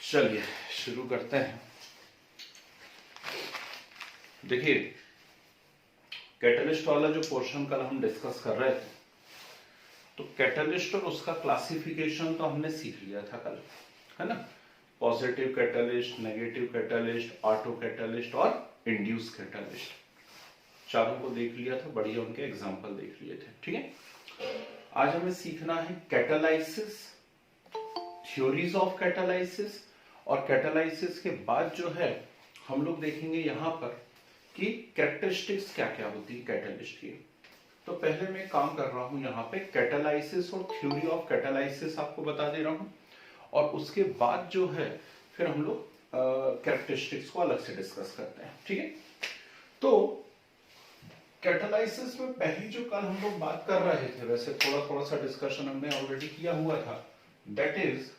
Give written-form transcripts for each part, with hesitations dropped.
चलिए शुरू करते हैं। देखिए, कैटलिस्ट वाला जो पोर्शन कल हम डिस्कस कर रहे थे, तो कैटलिस्ट और उसका क्लासिफिकेशन तो हमने सीख लिया था कल, है ना। Positive catalyst, negative catalyst, auto catalyst और इंड्यूस कैटलिस्ट, चारों को देख लिया था, बढ़िया उनके एग्जाम्पल देख लिए थे। ठीक है, आज हमें सीखना है कैटालाइसिस, थ्योरीज ऑफ कैटालाइसिस, और कैटालाइसिस के बाद जो है हम लोग देखेंगे यहां पर कि कैरेक्टरिस्टिक्स क्या क्या होती है कैटालिस्ट की। तो पहले मैं काम कर रहा हूं यहाँ पे कैटालाइसिस और थ्योरी ऑफ कैटालाइसिस आपको बता दे रहा हूं, और उसके बाद जो है फिर हम लोग कैरेक्टरिस्टिक्स को अलग से डिस्कस करते हैं। ठीक है, तो कैटालाइसिस में पहली जो कल हम लोग बात कर रहे थे, वैसे थोड़ा थोड़ा सा डिस्कशन हमने ऑलरेडी किया हुआ था, that is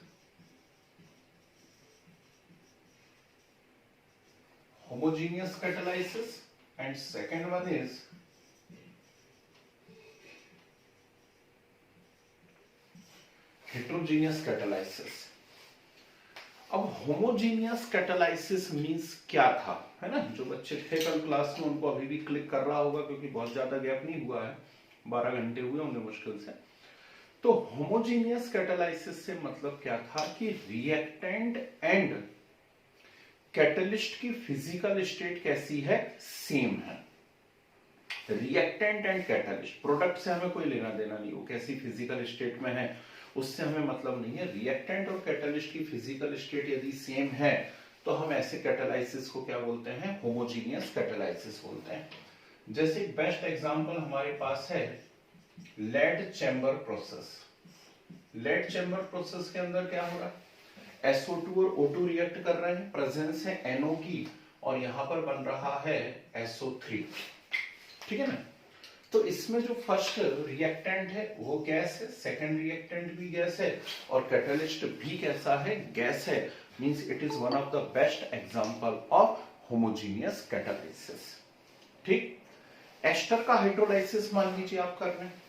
homogeneous catalysis and second one is heterogeneous catalysis। अब homogeneous catalysis means क्या था, है ना। जो बच्चे थे कल क्लास में उनको अभी भी क्लिक कर रहा होगा, क्योंकि बहुत ज्यादा गैप नहीं हुआ है, 12 घंटे हुए होंगे मुश्किल से। तो homogeneous catalysis से मतलब क्या था कि रिएक्टेंट एंड कैटलिस्ट की फिजिकल स्टेट कैसी है, सेम है। रिएक्टेंट एंड कैटलिस्ट, प्रोडक्ट से हमें कोई लेना देना नहीं, वो कैसी फिजिकल स्टेट में है उससे हमें मतलब नहीं है। रिएक्टेंट और कैटलिस्ट की फिजिकल स्टेट यदि सेम है तो हम ऐसे कैटालाइसिस को क्या बोलते हैं, होमोजीनियस कैटालाइसिस बोलते हैं। जैसे एक बेस्ट एग्जांपल हमारे पास है lead chamber process. Lead chamber process के अंदर क्या हो रहा है, SO2 और O2 रिएक्ट कर रहे हैं, प्रेजेंस है NO की, और यहां पर बन रहा है SO3। ठीक है ना। तो इसमें जो फर्स्ट रिएक्टेंट है वो गैस है, सेकंड रिएक्टेंट भी गैस है, और कैटलिस्ट भी कैसा है, गैस है। Means it is one of the best example of homogeneous catalysis. ठीक, एस्टर का हाइड्रोलाइसिस मान लीजिए आप कर रहे हैं।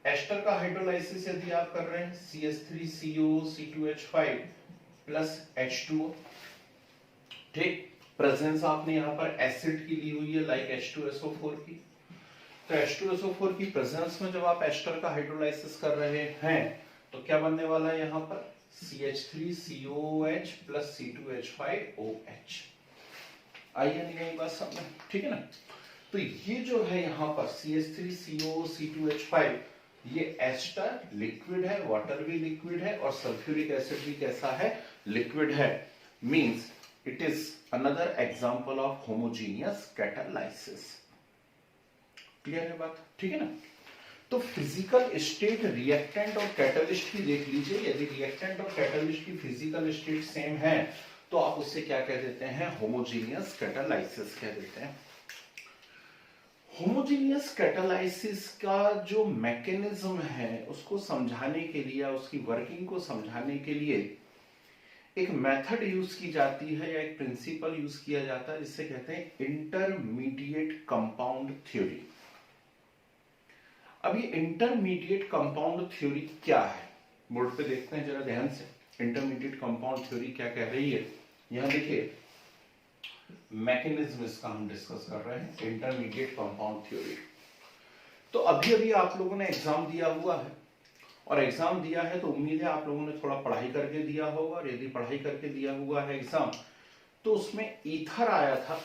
एस्टर का हाइड्रोलाइसिस यदि आप कर रहे हैं, CH3CO C2H5 प्लस H2O। ठीक, प्रेजेंस आपने यहां पर एसिड की ली हुई है, लाइक H2SO4 की। तो H2SO4 की प्रेजेंस में जब आप एस्टर का हाइड्रोलाइसिस कर रहे हैं तो क्या बनने वाला है यहां पर, CH3COOH प्लस C2H5OH। आइए नहीं बात समझ, ठीक है ना। तो ये जो है यहां पर CH3CO C2H5, ये एस्टर लिक्विड है, वाटर भी लिक्विड है, और सल्फ्यूरिक एसिड भी कैसा है, लिक्विड है। Means it is another example of homogeneous catalysis. Clear है बात, ठीक है ना। तो फिजिकल स्टेट रिएक्टेंट और कैटलिस्ट की देख लीजिए, यदि रिएक्टेंट और कैटलिस्ट की फिजिकल स्टेट सेम है तो आप उससे क्या कह देते हैं, होमोजीनियस कैटालाइसिस कह देते हैं। होमोजीनियस कैटालाइसिस का जो मैकेनिज्म है उसको समझाने के लिए, उसकी वर्किंग को समझाने के लिए एक मेथड यूज की जाती है, या एक प्रिंसिपल यूज किया जाता है, जिसे कहते हैं इंटरमीडिएट कंपाउंड थ्योरी। अब ये इंटरमीडिएट कंपाउंड थ्योरी क्या है, बोर्ड पे देखते हैं जरा ध्यान से। इंटरमीडिएट कंपाउंड थ्योरी क्या कह रही है, यहां देखिए मैकेनिज्म इसका हम डिस्कस कर रहे हैं, इंटरमीडिएट कंपाउंड थ्योरी। तो अभी अभी आप लोगों ने एग्जाम दिया हुआ है, और एग्जाम दिया है तो उम्मीद है आप लोगों ने थोड़ा पढ़ाई करके दिया होगा, और यदि पढ़ाई करके दिया हुआ है एग्जाम तो उसमें ईथर आया था,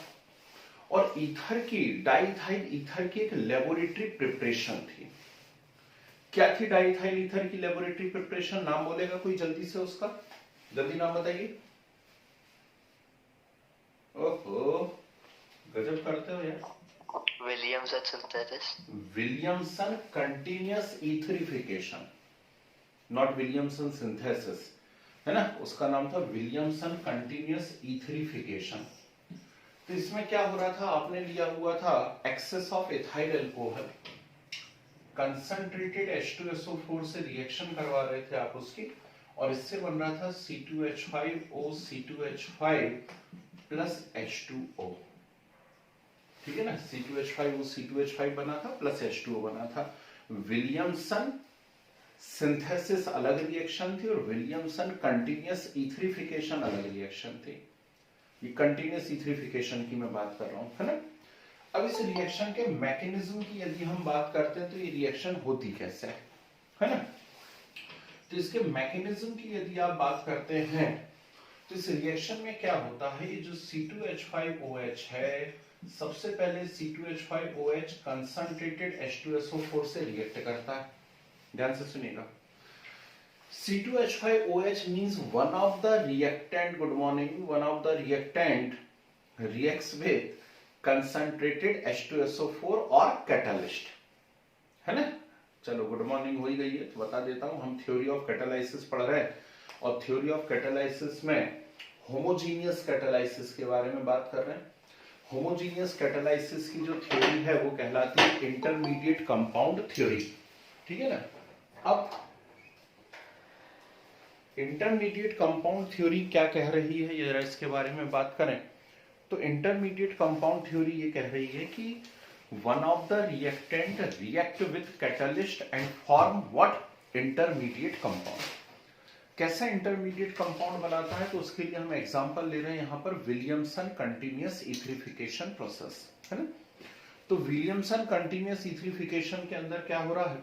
और ईथर की, डाइथाइल ईथर की एक लेबोरेटरी प्रिपरेशन थी। क्या थी डाइथाइल ईथर की लेबोरेटरी प्रिपरेशन, नाम बोलेगा कोई जल्दी से उसका, जल्दी नाम बताइए। ओहो, गजब करते हो यार। Williamson synthesis, Williamson continuous etherification, not Williamson synthesis, है ना, उसका नाम था विलियमसन कंटीन्यूअस ईथरिफिकेशन। तो इसमें क्या हो रहा था, आपने लिया हुआ था excess of ethyl alcohol, concentrated H2SO4 से रिएक्शन करवा रहे थे आप उसकी, और इससे बन रहा था C2H5O C2H5 प्लस H2O। ठीक है ना, C2H5O C2H5 बना था प्लस H2O बना था। विलियमसन सिंथेसिस अलग रिएक्शन थी और विलियमसन कंटीन्यूअस इथरिफिकेशन अलग रिएक्शन थी। ये कंटीन्यूअस इथरिफिकेशन की मैं बात कर रहा हूं, है ना। अब इस रिएक्शन के मैकेनिज्म की यदि हम बात करते हैं तो ये रिएक्शन होती कैसे है ना। तो इसके मैकेनिज्म की यदि आप बात करते हैं तो इस रिएक्शन में क्या होता है, ये जो C2H5OH है, सबसे पहले C2H5OH कंसंट्रेटेड H2SO4 से रिएक्ट करता है। ध्यान से सुनिएगा, C2H5OH means one of the reactant, good morning, one of the reactant reacts with concentrated H2SO4 और catalyst, है ना। चलो गुड मॉर्निंग हो ही गई है तो बता देता हूं, हम थ्योरी ऑफ कैटालाइसिस पढ़ रहे हैं और थ्योरी ऑफ कैटालाइसिस में होमोजीनियस कैटालाइसिस के बारे में बात कर रहे हैं। होमोजीनियस कैटालाइसिस की जो थ्योरी है वो कहलाती है इंटरमीडिएट कंपाउंड थ्योरी, ठीक है ना। अब इंटरमीडिएट कंपाउंड थ्योरी क्या कह रही है, जरा इसके बारे में बात करें तो इंटरमीडिएट कंपाउंड थ्योरी ये कह रही है कि one of the reactant react with catalyst and form what intermediate compound. कैसा इंटरमीडिएट कंपाउंड बनाता है, तो उसके लिए हम एग्जांपल ले रहे हैं यहां पर विलियमसन कंटीन्यूअस इथरिफिकेशन प्रोसेस, है ना। तो विलियमसन कंटीन्यूअस इथरिफिकेशन के अंदर क्या हो रहा है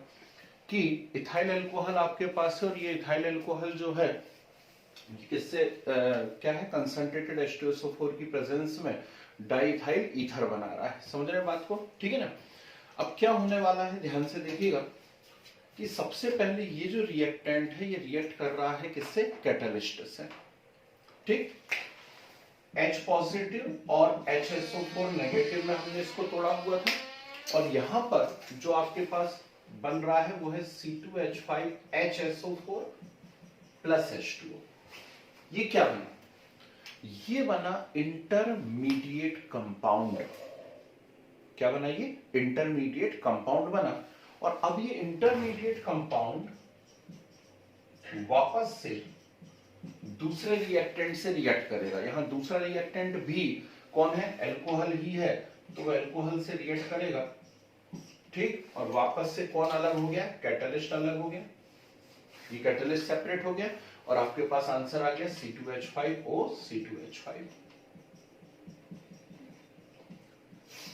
कि इथाइल अल्कोहल आपके पास है और ये इथाइल अल्कोहल जो है इससे क्या है, कंसंट्रेटेड H2SO4 की प्रेजेंस में डाइथाइल ईथर बना रहा है। समझ रहे हैं बात को, ठीक है ना। अब क्या होने वाला है, ध्यान से देखिएगा कि सबसे पहले ये जो रिएक्टेंट है ये रिएक्ट कर रहा है किससे, कैटलिस्ट से, ठीक। H पॉजिटिव और HSO4 नेगेटिव में हमने इसको तोड़ा हुआ था और यहां पर जो आपके पास बन रहा है वो है C2H5HSO4 प्लस H2O। ये क्या बना, ये बना इंटरमीडिएट कंपाउंड। क्या बना, ये इंटरमीडिएट कंपाउंड बना। और अब ये इंटरमीडिएट कंपाउंड वापस से दूसरे रिएक्टेंट से रिएक्ट करेगा। यहां दूसरा रिएक्टेंट भी कौन है, अल्कोहल ही है, तो वह अल्कोहल से रिएक्ट करेगा, ठीक। और वापस से कौन अलग हो गया, कैटलिस्ट अलग हो गया, ये कैटलिस्ट सेपरेट हो गया और आपके पास आंसर आ गया C2H5O C2H5।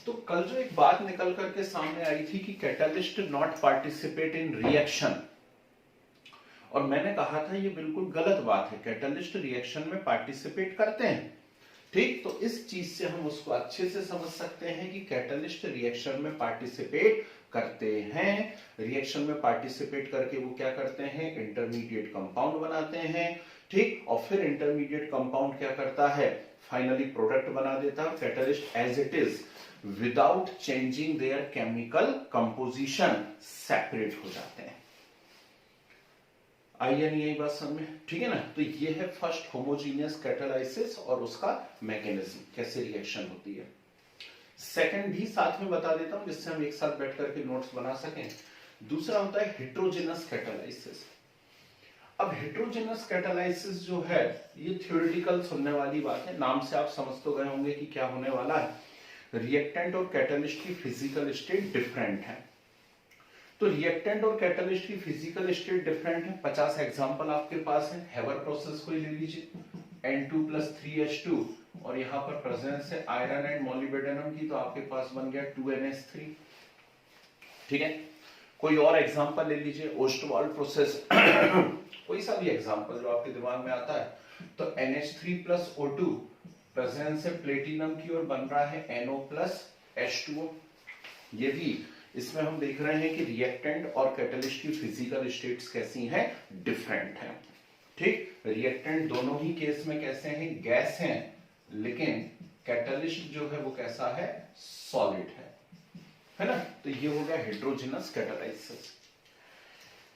तो कल जो एक बात निकल करके सामने आई थी कि catalyst not participate in reaction, और मैंने कहा था ये बिल्कुल गलत बात है, कैटलिस्ट रिएक्शन में पार्टिसिपेट करते हैं, ठीक। तो इस चीज से हम उसको अच्छे से समझ सकते हैं कि कैटलिस्ट रिएक्शन में पार्टिसिपेट करते हैं। रिएक्शन में पार्टिसिपेट करके वो क्या करते हैं, इंटरमीडिएट कंपाउंड बनाते हैं, ठीक। और फिर इंटरमीडिएट कंपाउंड क्या करता है, फाइनली प्रोडक्ट बना देता है। Catalyst as it is without changing their chemical composition separate हो जाते हैं। आई या नहीं आई बात समझ में, ठीक है ना। तो ये है फर्स्ट होमोजीनियस कैटालाइसिस और उसका मैकेनिज्म, कैसे रिएक्शन होती है। सेकंड भी साथ में बता देता हूं जिससे हम एक साथ बैठ करके नोट्स बना सकें। दूसरा होता है हेट्रोजेनस कैटालाइसिस। अब हेट्रोजेनस कैटालाइसिस जो है ये थ्योरेटिकल सुनने वाली बात है, नाम से आप समझ तो गए होंगे कि क्या होने वाला है। रिएक्टेंट और कैटलिस्ट की फिजिकल स्टेट डिफरेंट है, तो रिएक्टेंट और कैटलिस्ट की फिजिकल स्टेट डिफरेंट है। 50 एग्जांपल आपके पास है। हेवर प्रोसेस को ले लीजिए, N2+3H2 और यहां पर प्रेजेंस है आयरन एंड मोलिब्डेनम की, तो आपके पास बन गया 2NH3, ठीक है। कोई और एग्जांपल ले लीजिए, ओस्टवाल्ड प्रोसेस कोई सा भी एग्जांपल जो आपके दिमाग में आता है, तो NH3+O2 प्रेजेंस है प्लेटिनम की और बन रहा है NO+H2O। ये भी इसमें हम देख रहे हैं कि रिएक्टेंट और कैटलिस्ट की फिजिकल स्टेट्स कैसी हैं, डिफरेंट हैं, ठीक। रिएक्टेंट दोनों ही केस में कैसे हैं, गैस हैं, लेकिन कैटलिस्ट जो है वो कैसा है, सॉलिड है ना। तो ये हो गया हेट्रोजेनस कैटालाइसिस।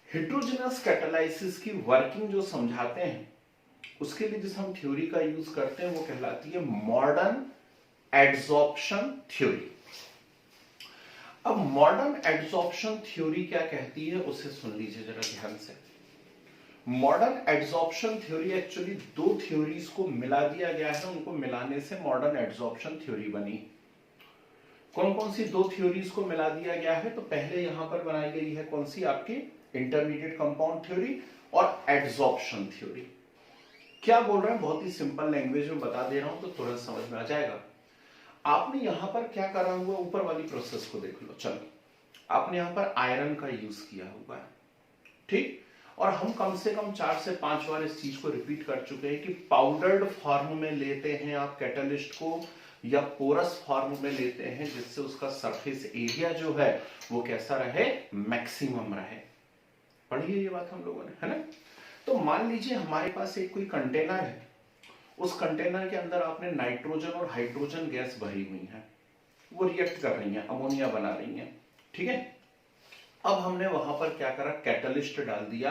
हेट्रोजेनस कैटालाइसिस की वर्किंग जो समझाते हैं उसके लिए जिस हम थ्योरी का यूज करते हैं वो कहलाती है मॉडर्न एडसॉर्प्शन थ्योरी। अब मॉडर्न एडसॉर्प्शन थ्योरी क्या कहती है उसे सुन लीजिए जरा ध्यान से। मॉडर्न एडसॉर्प्शन थ्योरी एक्चुअली दो थ्योरीज को मिला दिया गया है, उनको मिलाने से मॉडर्न एडसॉर्प्शन थ्योरी बनी। कौन कौन सी दो थ्योरीज को मिला दिया गया है, तो पहले यहां पर बनाई गई है कौन सी, आपकी इंटरमीडिएट कंपाउंड थ्योरी और एडसॉर्प्शन थ्योरी। क्या बोल रहे हैं, बहुत ही सिंपल लैंग्वेज में बता दे रहा हूं तो तुरंत समझ में आ जाएगा। आपने यहां पर क्या करा हुआ, ऊपर वाली प्रोसेस को देख लो। चलो, आपने यहां पर आयरन का यूज किया हुआ है, ठीक। और हम कम से कम 4 से 5 बार इस चीज को रिपीट कर चुके हैं कि पाउडर्ड फॉर्म में लेते हैं आप कैटलिस्ट को या पोरस फॉर्म में लेते हैं, जिससे उसका सरफेस एरिया जो है वो कैसा रहे, मैक्सिमम रहे। पढ़िए ये बात हम लोगों ने, है ना। तो मान लीजिए हमारे पास एक कोई कंटेनर है, उस कंटेनर के अंदर आपने नाइट्रोजन और हाइड्रोजन गैस भरी हुई है, वो रिएक्ट कर रही है, अमोनिया बना रही है, ठीक है। अब हमने वहां पर क्या करा, कैटलिस्ट डाल दिया।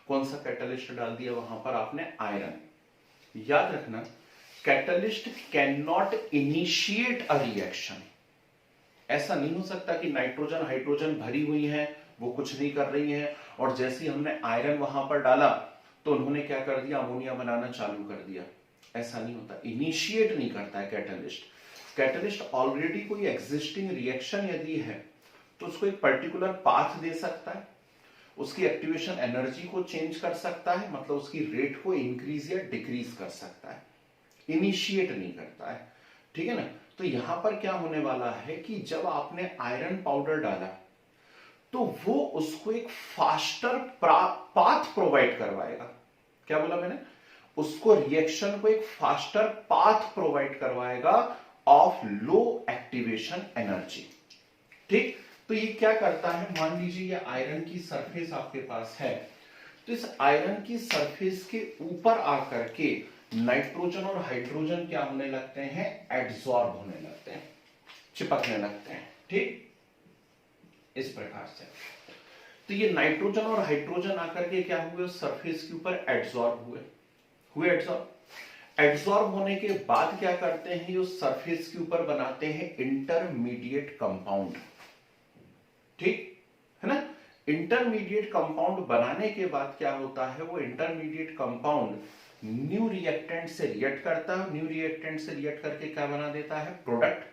कौन सा कैटलिस्ट डाल दिया वहां पर आपने, आयरन। याद रखना, catalyst can not initiate a reaction. ऐसा नहीं हो सकता कि नाइट्रोजन हाइड्रोजन भरी हुई है, वो कुछ नहीं कर रही है, और जैसे ही हमने आयरन वहां पर डाला तो उन्होंने क्या कर दिया, अमोनिया बनाना चालू कर दिया। ऐसा नहीं होता, इनिशिएट नहीं करता है कैटलिस्ट। कैटलिस्ट ऑलरेडी कोई एग्जिस्टिंग रिएक्शन यदि है तो उसको एक पर्टिकुलर पाथ दे सकता है, उसकी एक्टिवेशन एनर्जी को चेंज कर सकता है, मतलब उसकी रेट को इंक्रीज या डिक्रीज कर सकता है, इनिशिएट नहीं करता है, ठीक है ना। तो यहां पर क्या होने वाला है कि जब आपने आयरन पाउडर डाला तो वो उसको एक फास्टर पाथ प्रोवाइड करवाएगा। क्या बोला मैंने, उसको रिएक्शन को एक फास्टर पाथ प्रोवाइड करवाएगा ऑफ लो एक्टिवेशन एनर्जी, ठीक। तो ये क्या करता है, मान लीजिए ये आयरन की सरफेस आपके पास है, तो इस आयरन की सरफेस के ऊपर आकर के नाइट्रोजन और हाइड्रोजन क्या होने लगते हैं, एड्सॉर्ब होने लगते हैं, चिपकने लगते हैं, ठीक, इस प्रकार से। तो ये नाइट्रोजन और हाइड्रोजन आकर के क्या हुए, उस सरफेस के ऊपर एड्सॉर्ब हुए एड्सॉर्ब होने के बाद क्या करते हैं, ये उस सरफेस के ऊपर बनाते हैं इंटरमीडिएट कंपाउंड, ठीक है ना। इंटरमीडिएट कंपाउंड बनाने के बाद क्या होता है, वो इंटरमीडिएट कंपाउंड न्यू रिएक्टेंट से रिएक्ट करता है, न्यू रिएक्टेंट से रिएक्ट करके क्या बना देता है, प्रोडक्ट।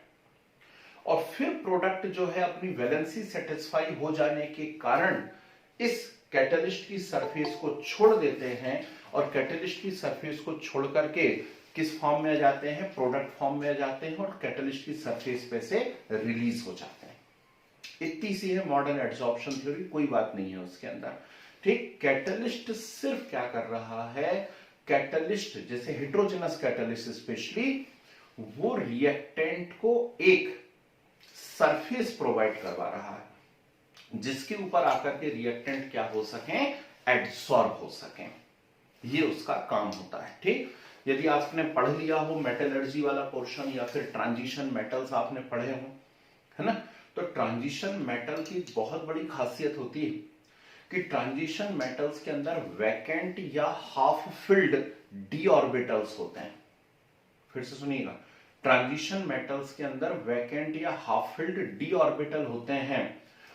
और फिर प्रोडक्ट जो है अपनी वैलेंसी सेटिस्फाई हो जाने के कारण इस कैटलिस्ट की सरफेस को छोड़ देते हैं, और कैटलिस्ट की सरफेस को छोड़ करके किस फॉर्म में आ जाते हैं, प्रोडक्ट फॉर्म में आ जाते हैं, और कैटलिस्ट की सरफेस पे से रिलीज हो जाते हैं। इतनी सी है मॉडर्न एडसॉर्प्शन थ्योरी, कोई बात नहीं है उसके अंदर, ठीक। कैटलिस्ट सिर्फ क्या कर रहा है, कैटलिस्ट जैसे हेट्रोजेनस कैटलिस्ट स्पेशली, वो रिएक्टेंट को एक सरफेस प्रोवाइड करवा रहा है जिसके ऊपर आकर के रिएक्टेंट क्या हो सके, एडसॉर्ब हो सके, ये उसका काम होता है, ठीक। यदि आपने पढ़ लिया हो मेटलर्जी वाला पोर्शन या फिर ट्रांजिशन मेटल्स आपने पढ़े हो, है ना, तो ट्रांजिशन मेटल की बहुत बड़ी खासियत होती है कि ट्रांजिशन मेटल्स के अंदर वैकेंट या हाफ फिल्ड डी ऑर्बिटल्स होते हैं। फिर से सुनिएगा, ट्रांजिशन मेटल्स के अंदर वैकेंट या हाफ फिल्ड डी ऑर्बिटल होते हैं,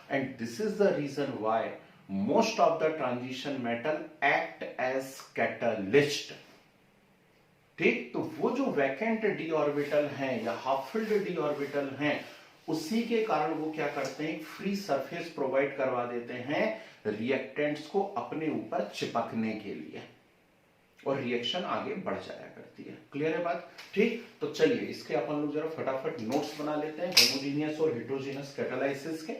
and this is the reason why most of the transition metal act as catalyst, ठीक। तो वो जो वैकेंट डी ऑर्बिटल हैं या हाफ फिल्ड डी ऑर्बिटल हैं, उसी के कारण वो क्या करते हैं, फ्री सरफेस प्रोवाइड करवा देते हैं रिएक्टेंट्स को अपने ऊपर चिपकने के लिए, और रिएक्शन आगे बढ़ जाया करती है। क्लियर है बात, ठीक। तो चलिए इसके अपन लोग जरा फटाफट नोट्स बना लेते हैं होमोजेनियस और हेटेरोजेनस कैटालाइसिस के।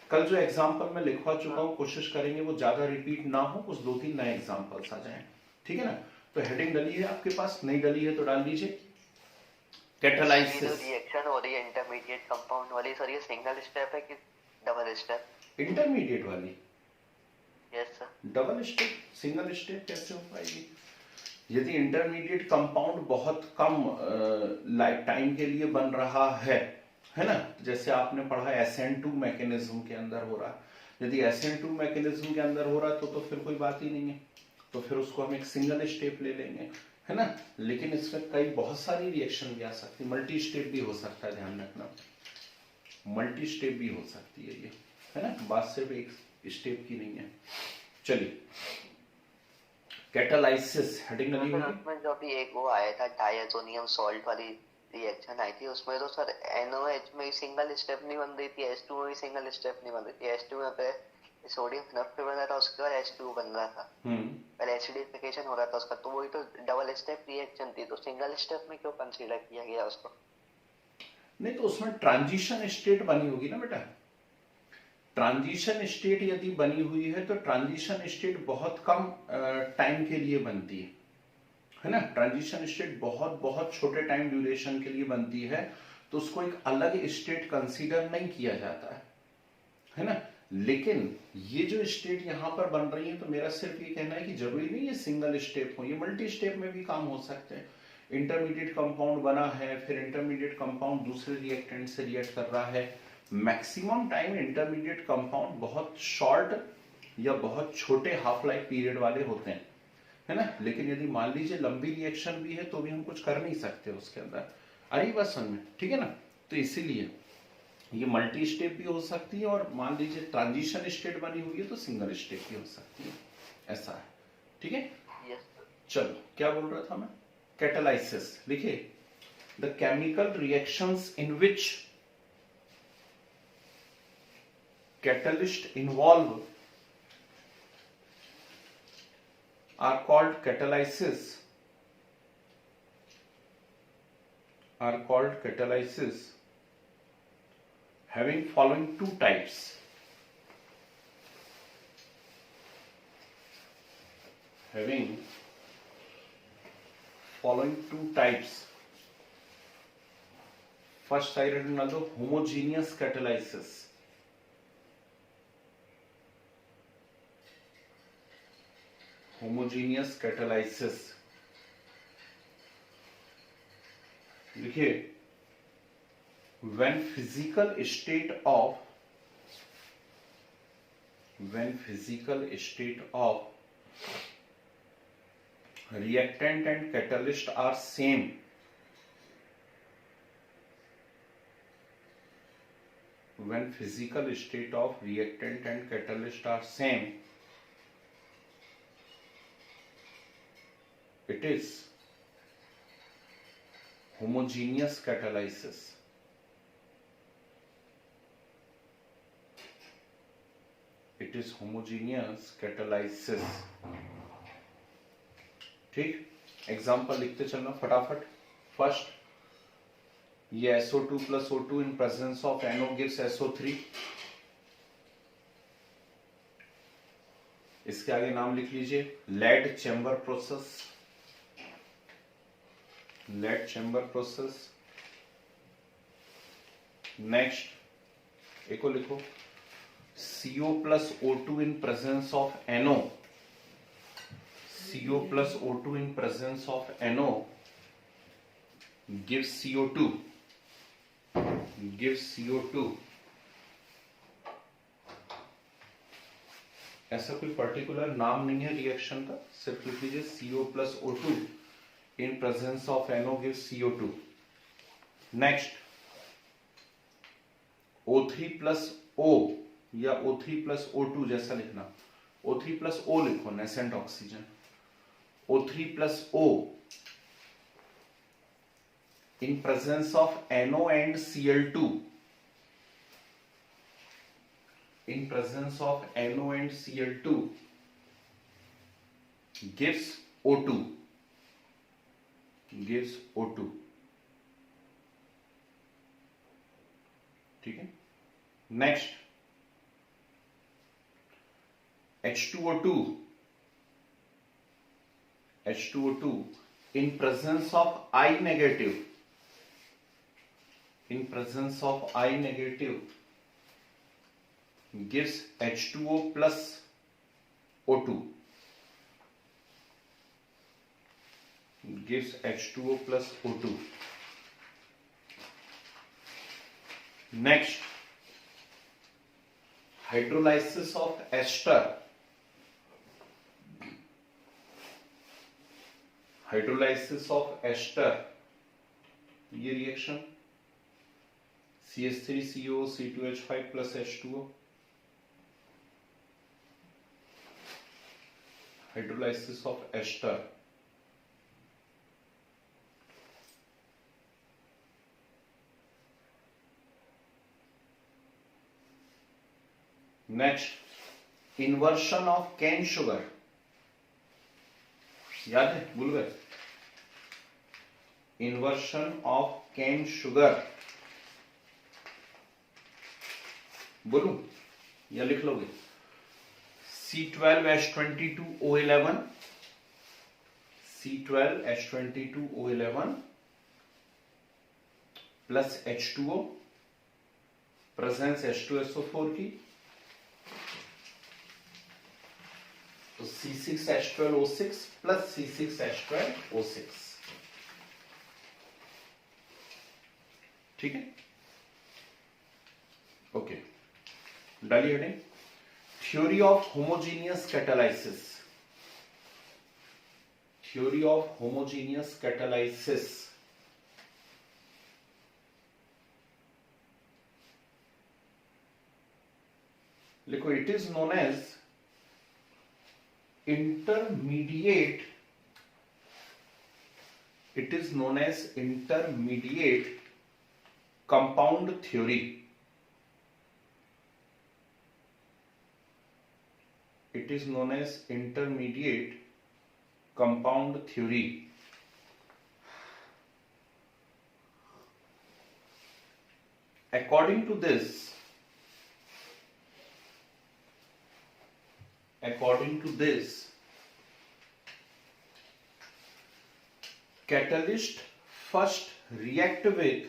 कल जो एग्जांपल मैं लिखवा चुका हूं, कोशिश करेंगे वो ज्यादा रिपीट ना हो, कुछ 2-3 नए एग्जांपल्स आ जाएं, ठीक है ना। तो हेडिंग डली है आपके पास, नहीं डली है तो डाल दीजिए, कैटालाइसिस। रिएक्शन हो रही है इंटरमीडिएट कंपाउंड वाली, सर ये सिंगल स्टेप है कि डबल स्टेप? इंटरमीडिएट वाली, yes sir. Double step, single step कैसे हो पाएगी? यदि इंटरमीडिएट कंपाउंड बहुत कम लाइफ टाइम के लिए बन रहा है ना, जैसे आपने पढ़ा SN2 मैकेनिज्म के अंदर हो रहा है, यदि SN2 मैकेनिज्म के अंदर हो रहा है तो फिर कोई बात ही नहीं है, तो फिर उसको हम एक सिंगल स्टेप ले लेंगे, है ना। लेकिन इसमें कई बहुत सारी रिएक्शन भी आ सकती है, मल्टी स्टेप भी हो सकता है, ध्यान रखना, मल्टी स्टेप भी हो सकती है ये, है ना, बात सिर्फ एक स्टेप की नहीं है। चलिए कैटालाइसिस हेडिंग लगी होगी, उसमें जो अभी एक वो आया था डायज़ोनियम सॉल्ट वाली रिएक्शन आई थी, उसमें तो सर NOH में सिंगल स्टेप नहीं बन रही थी, H2 में भी सिंगल स्टेप नहीं बन रही थी, H2 में पे सोडियम फिनोक्साइड बन रहा था, उसके बाद H2 बन रहा था, पहले एसिडिफिकेशन हो रहा था उसका, तो वही तो डबल स्टेप रिएक्शन थी, तो सिंगल स्टेप में क्यों कंसीडर किया गया उसको? नहीं तो उसमें ट्रांजिशन स्टेट बनी होगी ना बेटा। ट्रांजिशन स्टेट यदि बनी हुई है तो ट्रांजिशन स्टेट बहुत कम टाइम के लिए बनती है ना। ट्रांजिशन स्टेट बहुत बहुत छोटे टाइम ड्यूरेशन के लिए बनती है, तो उसको एक अलग स्टेट कंसीडर नहीं किया जाता है ना। लेकिन ये जो स्टेट यहां पर बन रही है, तो मेरा सिर्फ ये कहना है कि जरूरी नहीं है सिंगल स्टेप हो, ये मल्टी स्टेप में भी काम हो सकते हैं। इंटरमीडिएट कंपाउंड बना है, फिर इंटरमीडिएट कंपाउंड दूसरे रिएक्टेंट से रिएक्ट कर रहा है। मैक्सिमम टाइम इंटरमीडिएट कंपाउंड बहुत शॉर्ट या बहुत छोटे हाफ लाइफ पीरियड वाले होते हैं, है ना। लेकिन यदि मान लीजिए लंबी रिएक्शन भी है तो भी हम कुछ कर नहीं सकते उसके अंदर। अरे बस समझ में, ठीक है ना। तो इसीलिए ये मल्टी स्टेप भी हो सकती है, और मान लीजिए ट्रांजिशन स्टेट बनी हुई है तो सिंगल स्टेप भी हो सकती है, ऐसा है, ठीक है। यस। चलो क्या बोल रहा था मैं, कैटालाइसिस लिखिए, the chemical reactions in which catalyst involve are called catalysis, having following two types. First I read another homogeneous catalysis. देखिए, when physical state of reactant and catalyst are same, when physical state of reactant and catalyst are same, it is homogeneous catalysis. It is homogeneous catalysis. ठीक, example लिखते चलना फटाफट। First, ये SO2 plus O2 in presence of NO gives SO3। इसके आगे नाम लिख लीजिए, लेड चैम्बर प्रोसेस। नेक्स्ट एक को लिखो, CO plus O2 in presence of NO, CO plus O2 in presence of NO gives CO2, ऐसा कोई पर्टिकुलर नाम नहीं है रिएक्शन का, सिर्फ लिख लीजिए CO plus O2 in presence of NO gives CO2। Next, O3 plus O या O3 plus O2 जैसा लिखना, O3 plus O लिखो, nascent oxygen. O3 plus O in presence of NO and Cl2, gives O2, ठीक है। Next, H2O2 in presence of I negative, gives H2O plus O2, Next, hydrolysis of ester, ये reaction CH3CO C2H5 plus H2O, hydrolysis of ester। Next, inversion of cane sugar, याद है, भूल गए? Inversion of cane sugar बोलूं या लिख लोगे? C12H22O11, C12H22O11 plus H2O, presence H2SO4 की, तो C6H12O6 प्लस C6H12O6, ठीक है, ओके। डालिए heading, theory of homogeneous catalysis, theory of homogeneous catalysis, लिखो, it is known as intermediate, it is known as intermediate compound theory, it is known as intermediate compound theory. According to this, catalyst first react with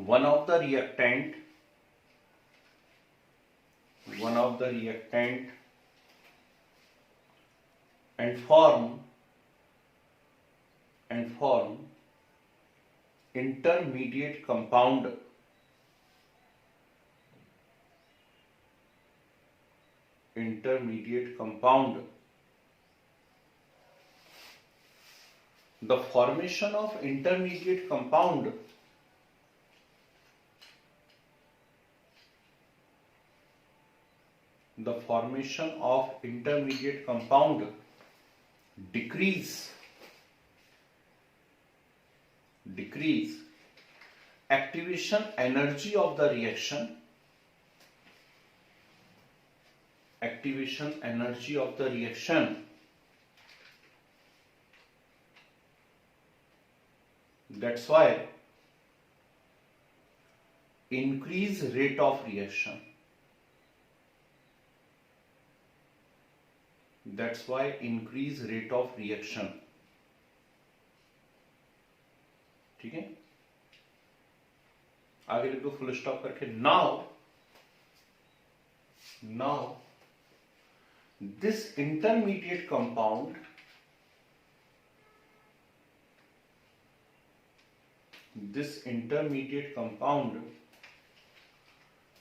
one of the reactant and form intermediate compound, the formation of intermediate compound decrease activation energy of the reaction, that's why increase rate of reaction, ठीक है, आगे लिख दो full stop करके। Now this intermediate compound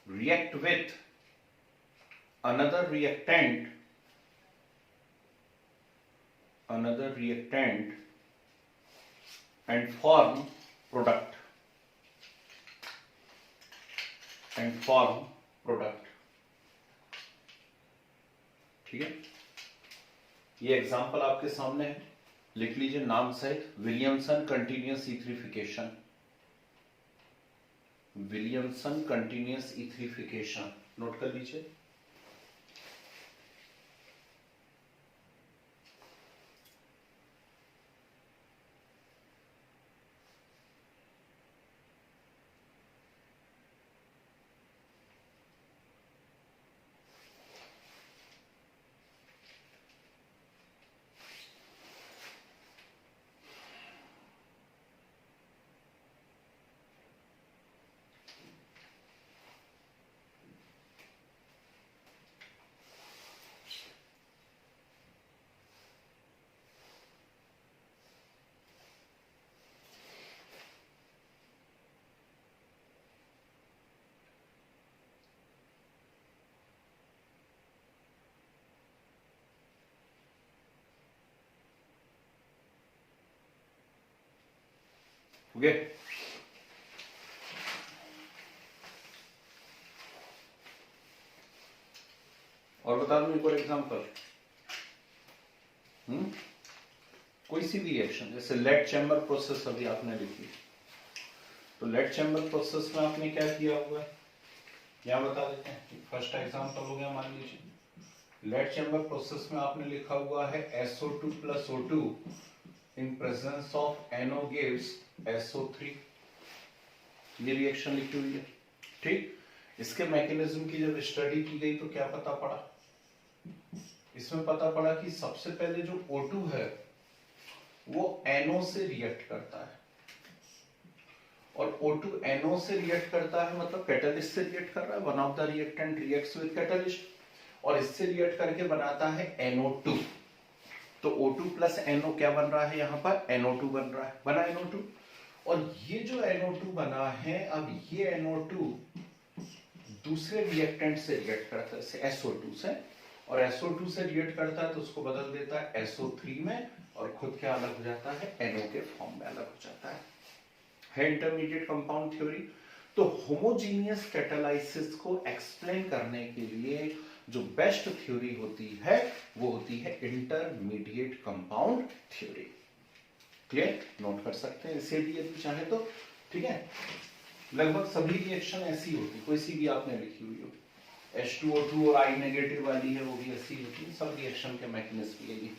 react with another reactant and form product, ठीक है। ये example आपके सामने है, लिख लीजिए नाम सहित, विलियमसन कंटिन्यूअस इथरिफिकेशन, नोट कर लीजिए। ओके, और बता दूं एक और एग्जांपल, कोई सी भी रिएक्शन, जैसे लेड चैम्बर प्रोसेस अभी आपने लिखी, तो लेड चैम्बर प्रोसेस में आपने क्या किया हुआ है यहाँ बता देते हैं। फर्स्ट एग्जांपल हो गया, मान लीजिए लेड चैम्बर प्रोसेस में आपने लिखा हुआ है SO2 plus O2 in presence of NO gives SO3, ये रिएक्शन लिखी हुई है। ठीक, इसके मैकेनिज्म की जब स्टडी की गई तो क्या पता पड़ा, इसमें पता पड़ा कि सबसे पहले जो O2 है वो NO से रिएक्ट करता है, और O2 NO से रिएक्ट करता है मतलब कैटलिस्ट से रिएक्ट कर रहा है, one of the reactant reacts with catalyst, और इससे रिएक्ट करके बनाता है NO2। तो O2 प्लस NO क्या बन रहा है यहाँ पर, NO2 बन रहा है, बना NO2। और ये जो NO2 बना है, अब ये NO2 दूसरे रिएक्टेंट से रिएक्ट करता है, जैसे SO2 से, और SO2 से रिएक्ट करता है तो उसको बदल देता है SO3 में, और खुद क्या अलग हो जाता है, NO के फॉर्म में अलग हो जाता है इंटरमीडिएट कंपाउंड थ्योरी। तो होमोजीनियस कैटालाइसिस को एक्सप्लेन करने के लिए जो बेस्ट थ्योरी होती है वो होती है intermediate compound theory. Clear, note कर सकते हैं इसे भी यदि चाहे तो, ठीक है। लगभग सभी रिएक्शन ऐसी होती, कोई सी भी आपने लिखी हुई हो, H2O2 और I नेगेटिव वाली है वो भी ऐसी होती है, सब रिएक्शन के मैकेनिज्म यही।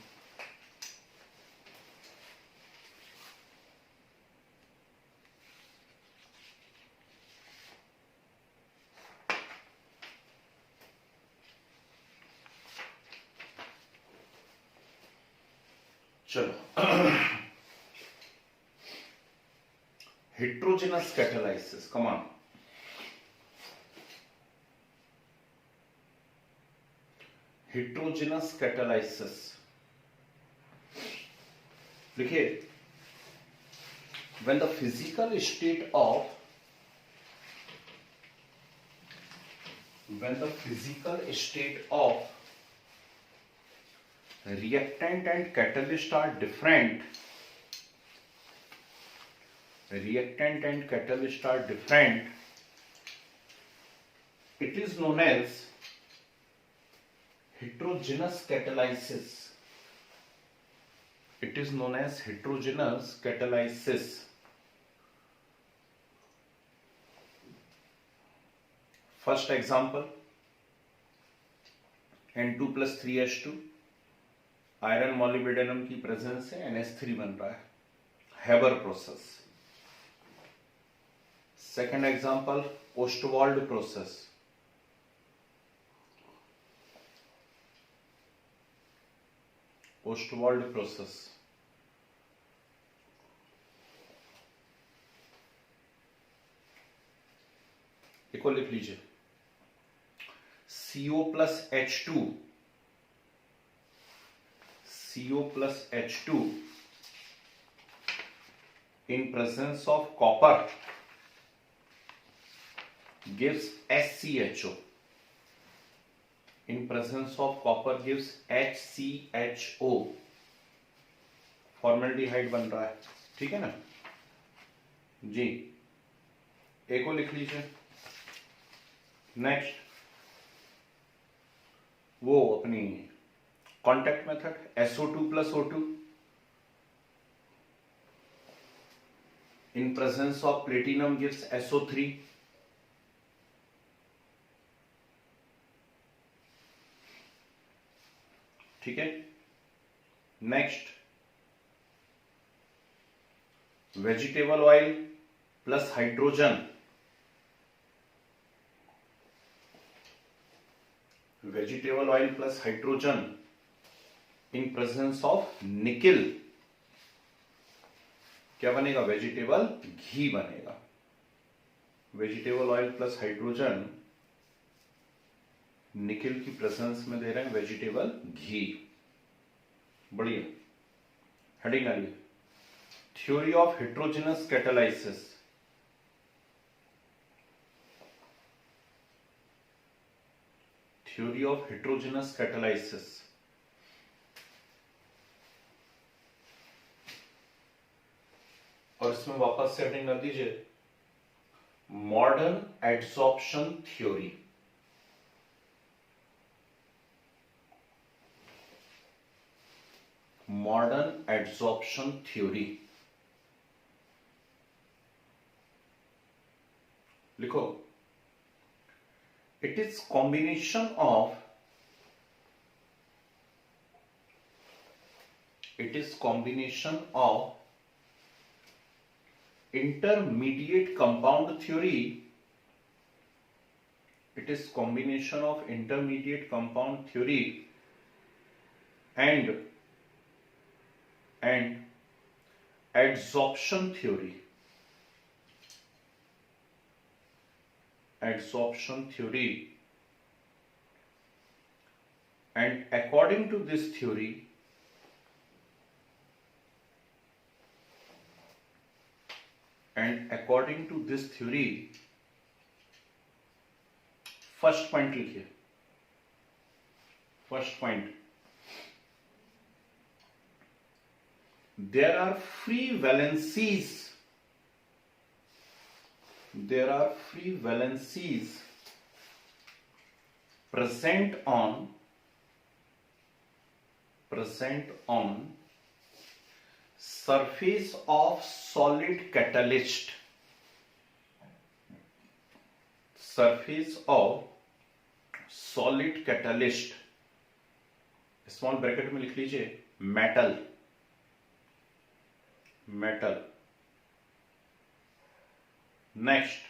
चलो heterogeneous catalysis, come on। heterogeneous catalysis देखिए, when the physical state of reactant and catalyst are different, it is known as heterogeneous catalysis, first example N2 plus 3H2, iron molybdenum की presence से NH3 बन रहा है, Haber process. Second example Ostwald process, एक और लिख लीजिए, CO plus H2 in presence of copper gives HCHO, formaldehyde बन रहा है, ठीक है ना जी। एक और लिख लीजिए। नेक्स्ट वो अपनी contact method SO2 plus O2 in presence of platinum gives SO3, ठीक है। Next vegetable oil plus hydrogen, in presence of nickel क्या बनेगा, वेजिटेबल घी बनेगा। Vegetable oil plus hydrogen nickel की प्रेजेंस में दे रहे हैं वेजिटेबल घी, बढ़िया। हेडिंग आ रही है, थ्योरी ऑफ हेट्रोजेनस कैटालाइसिस। और इसमें वापस से हेडिंग कर दीजिए, modern adsorption theory. Modern adsorption theory. लिखो, it is combination of intermediate compound theory. It is combination of intermediate compound theory and adsorption theory. And according to this theory, first point लिखिए, first point, there are free valencies present on surface of solid catalyst, small bracket में लिख लीजिए metal. Next,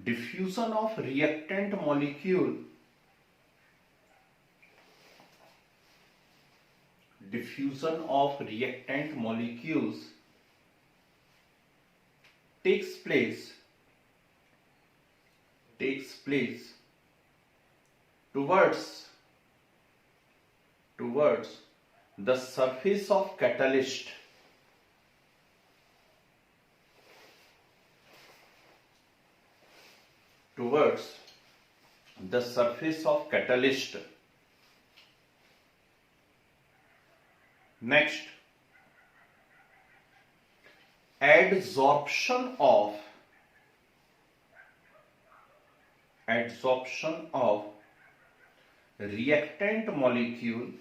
diffusion of reactant molecules takes place towards the surface of catalyst, Next, adsorption of reactant molecule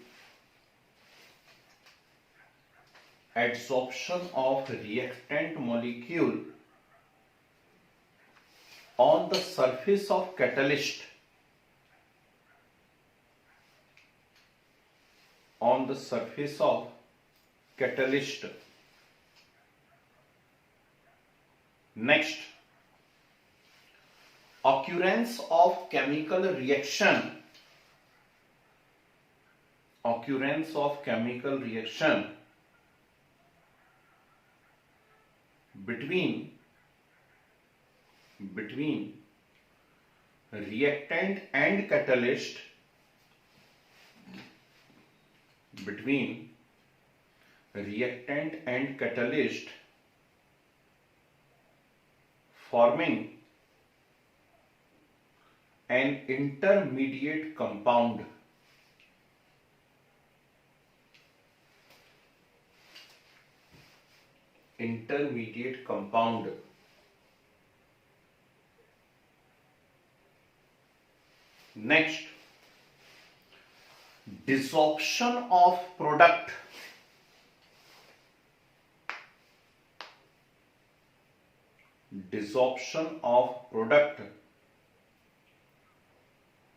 on the surface of catalyst, Next, occurrence of chemical reaction between reactant and catalyst, forming an intermediate compound. Next, desorption of product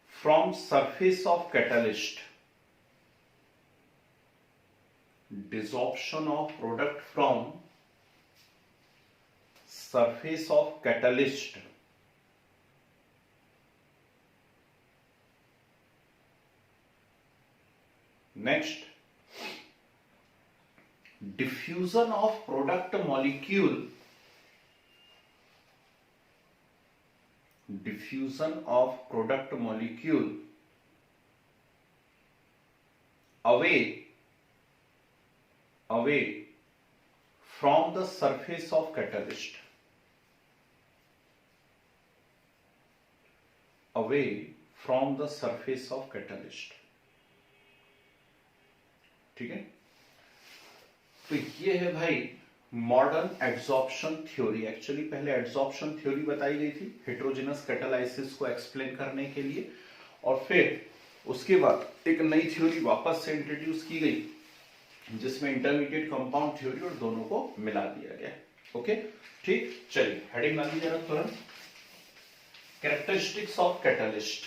from surface of catalyst. Desorption of product from surface of catalyst. Next, diffusion of product molecule away from the surface of catalyst. ठीक है, तो ये है भाई modern adsorption theory. Actually पहले adsorption theory बताई गई थी हेटेरोजेनस कैटालाइसिस को एक्सप्लेन करने के लिए, और फिर उसके बाद एक नई थ्योरी वापस से इंट्रोड्यूस की गई जिसमें इंटरमीडिएट कंपाउंड थ्योरी और दोनों को मिला दिया गया। ओके ठीक, चलिए हेडिंग डाल दीजिए तुरंत, कैरेक्टरिस्टिक्स ऑफ कैटलिस्ट।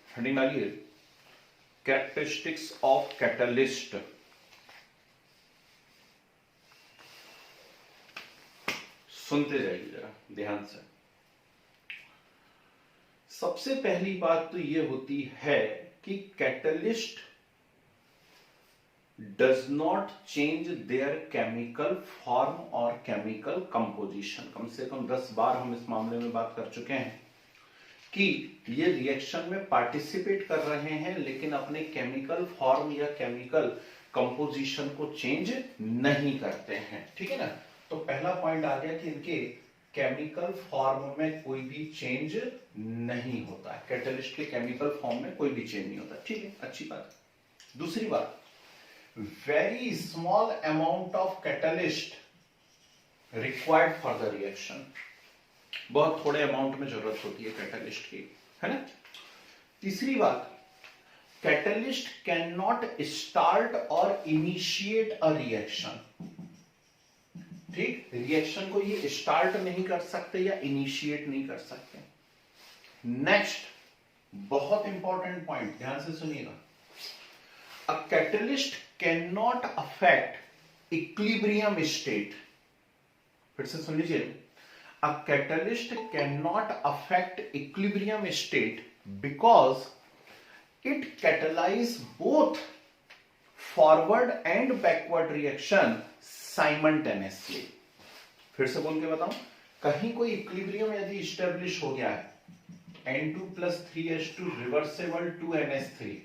हेडिंग डालिए कैरेक्टरिस्टिक्स ऑफ कैटलिस्ट। सुनते जाइए जरा ध्यान से। सबसे पहली बात तो यह होती है कि catalyst does not change their chemical form और केमिकल कंपोजिशन। कम से कम 10 बार हम इस मामले में बात कर चुके हैं कि ये रिएक्शन में पार्टिसिपेट कर रहे हैं लेकिन अपने केमिकल फॉर्म या केमिकल कंपोजिशन को चेंज नहीं करते हैं। ठीक है ना, तो पहला पॉइंट आ गया कि इनके केमिकल फॉर्म में कोई भी चेंज नहीं होता है, कैटलिस्ट के केमिकल फॉर्म में कोई भी चेंज नहीं होता। ठीक है, अच्छी बात। दूसरी बात, very small amount of catalyst required for the reaction. बहुत थोड़े अमाउंट में जरूरत होती है कैटलिस्ट की, है ना। तीसरी बात, कैटलिस्ट कैन नॉट स्टार्ट और इनिशिएट अ रिएक्शन। ठीक, रिएक्शन को ये स्टार्ट नहीं कर सकते या इनिशिएट नहीं कर सकते। नेक्स्ट, बहुत इंपॉर्टेंट पॉइंट, ध्यान से सुनिएगा। A catalyst can not affect equilibrium state. फिर से सुन लीजिए, a catalyst can not affect equilibrium state because it catalyse both forward and backward reaction simultaneously. फिर से बोल के बताऊं, कहीं कोई इक्विलिब्रियम यदि स्टेब्लिश हो गया है, N2+3H2 रिवर्सेबल 2NH3,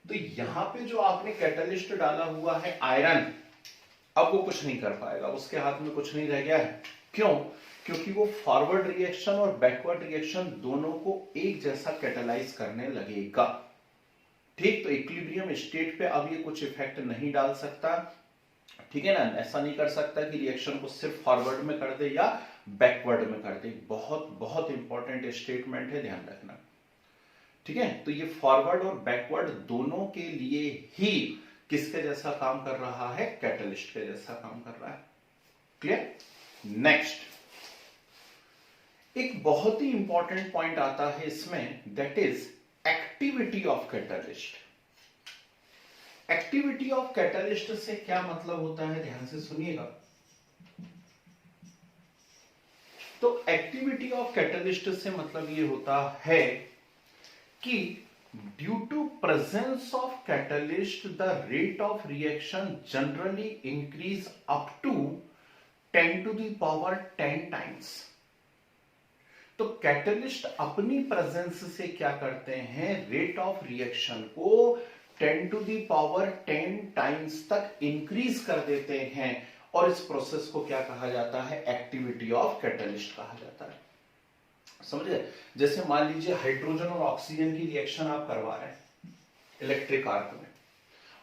तो यहां पे जो आपने कैटलिस्ट डाला हुआ है आयरन, अब वो कुछ नहीं कर पाएगा, उसके हाथ में कुछ नहीं रह गया है। क्यों? क्योंकि वो फॉरवर्ड रिएक्शन और बैकवर्ड रिएक्शन दोनों को एक जैसा कैटलाइज करने लगेगा। ठीक, तो इक्विलिब्रियम स्टेट पे अब ये कुछ इफेक्ट नहीं डाल सकता। ठीक है ना, ऐसा नहीं कर सकता कि रिएक्शन को सिर्फ फॉरवर्ड में कर दे या बैकवर्ड में कर दे। बहुत बहुत इंपॉर्टेंट स्टेटमेंट है, ध्यान रखना। ठीक है, तो ये फॉरवर्ड और बैकवर्ड दोनों के लिए ही किसके जैसा काम कर रहा है, कैटलिस्ट के जैसा काम कर रहा है। क्लियर? नेक्स्ट, एक बहुत ही इंपॉर्टेंट पॉइंट आता है इसमें, that is activity of catalyst. Activity of catalyst से क्या मतलब होता है, ध्यान से सुनिएगा। तो एक्टिविटी ऑफ कैटलिस्ट से मतलब ये होता है कि due to presence of catalyst the rate of reaction generally increase up to 10⁻10 times. तो कैटलिस्ट अपनी प्रेजेंस से क्या करते हैं, रेट ऑफ रिएक्शन को 10⁻10 टाइम्स तक इंक्रीज कर देते हैं, और इस प्रोसेस को क्या कहा जाता है, एक्टिविटी ऑफ कैटलिस्ट कहा जाता है। समझे? जैसे मान लीजिए हाइड्रोजन और ऑक्सीजन की रिएक्शन आप करवा रहे हैं इलेक्ट्रिक आर्क में,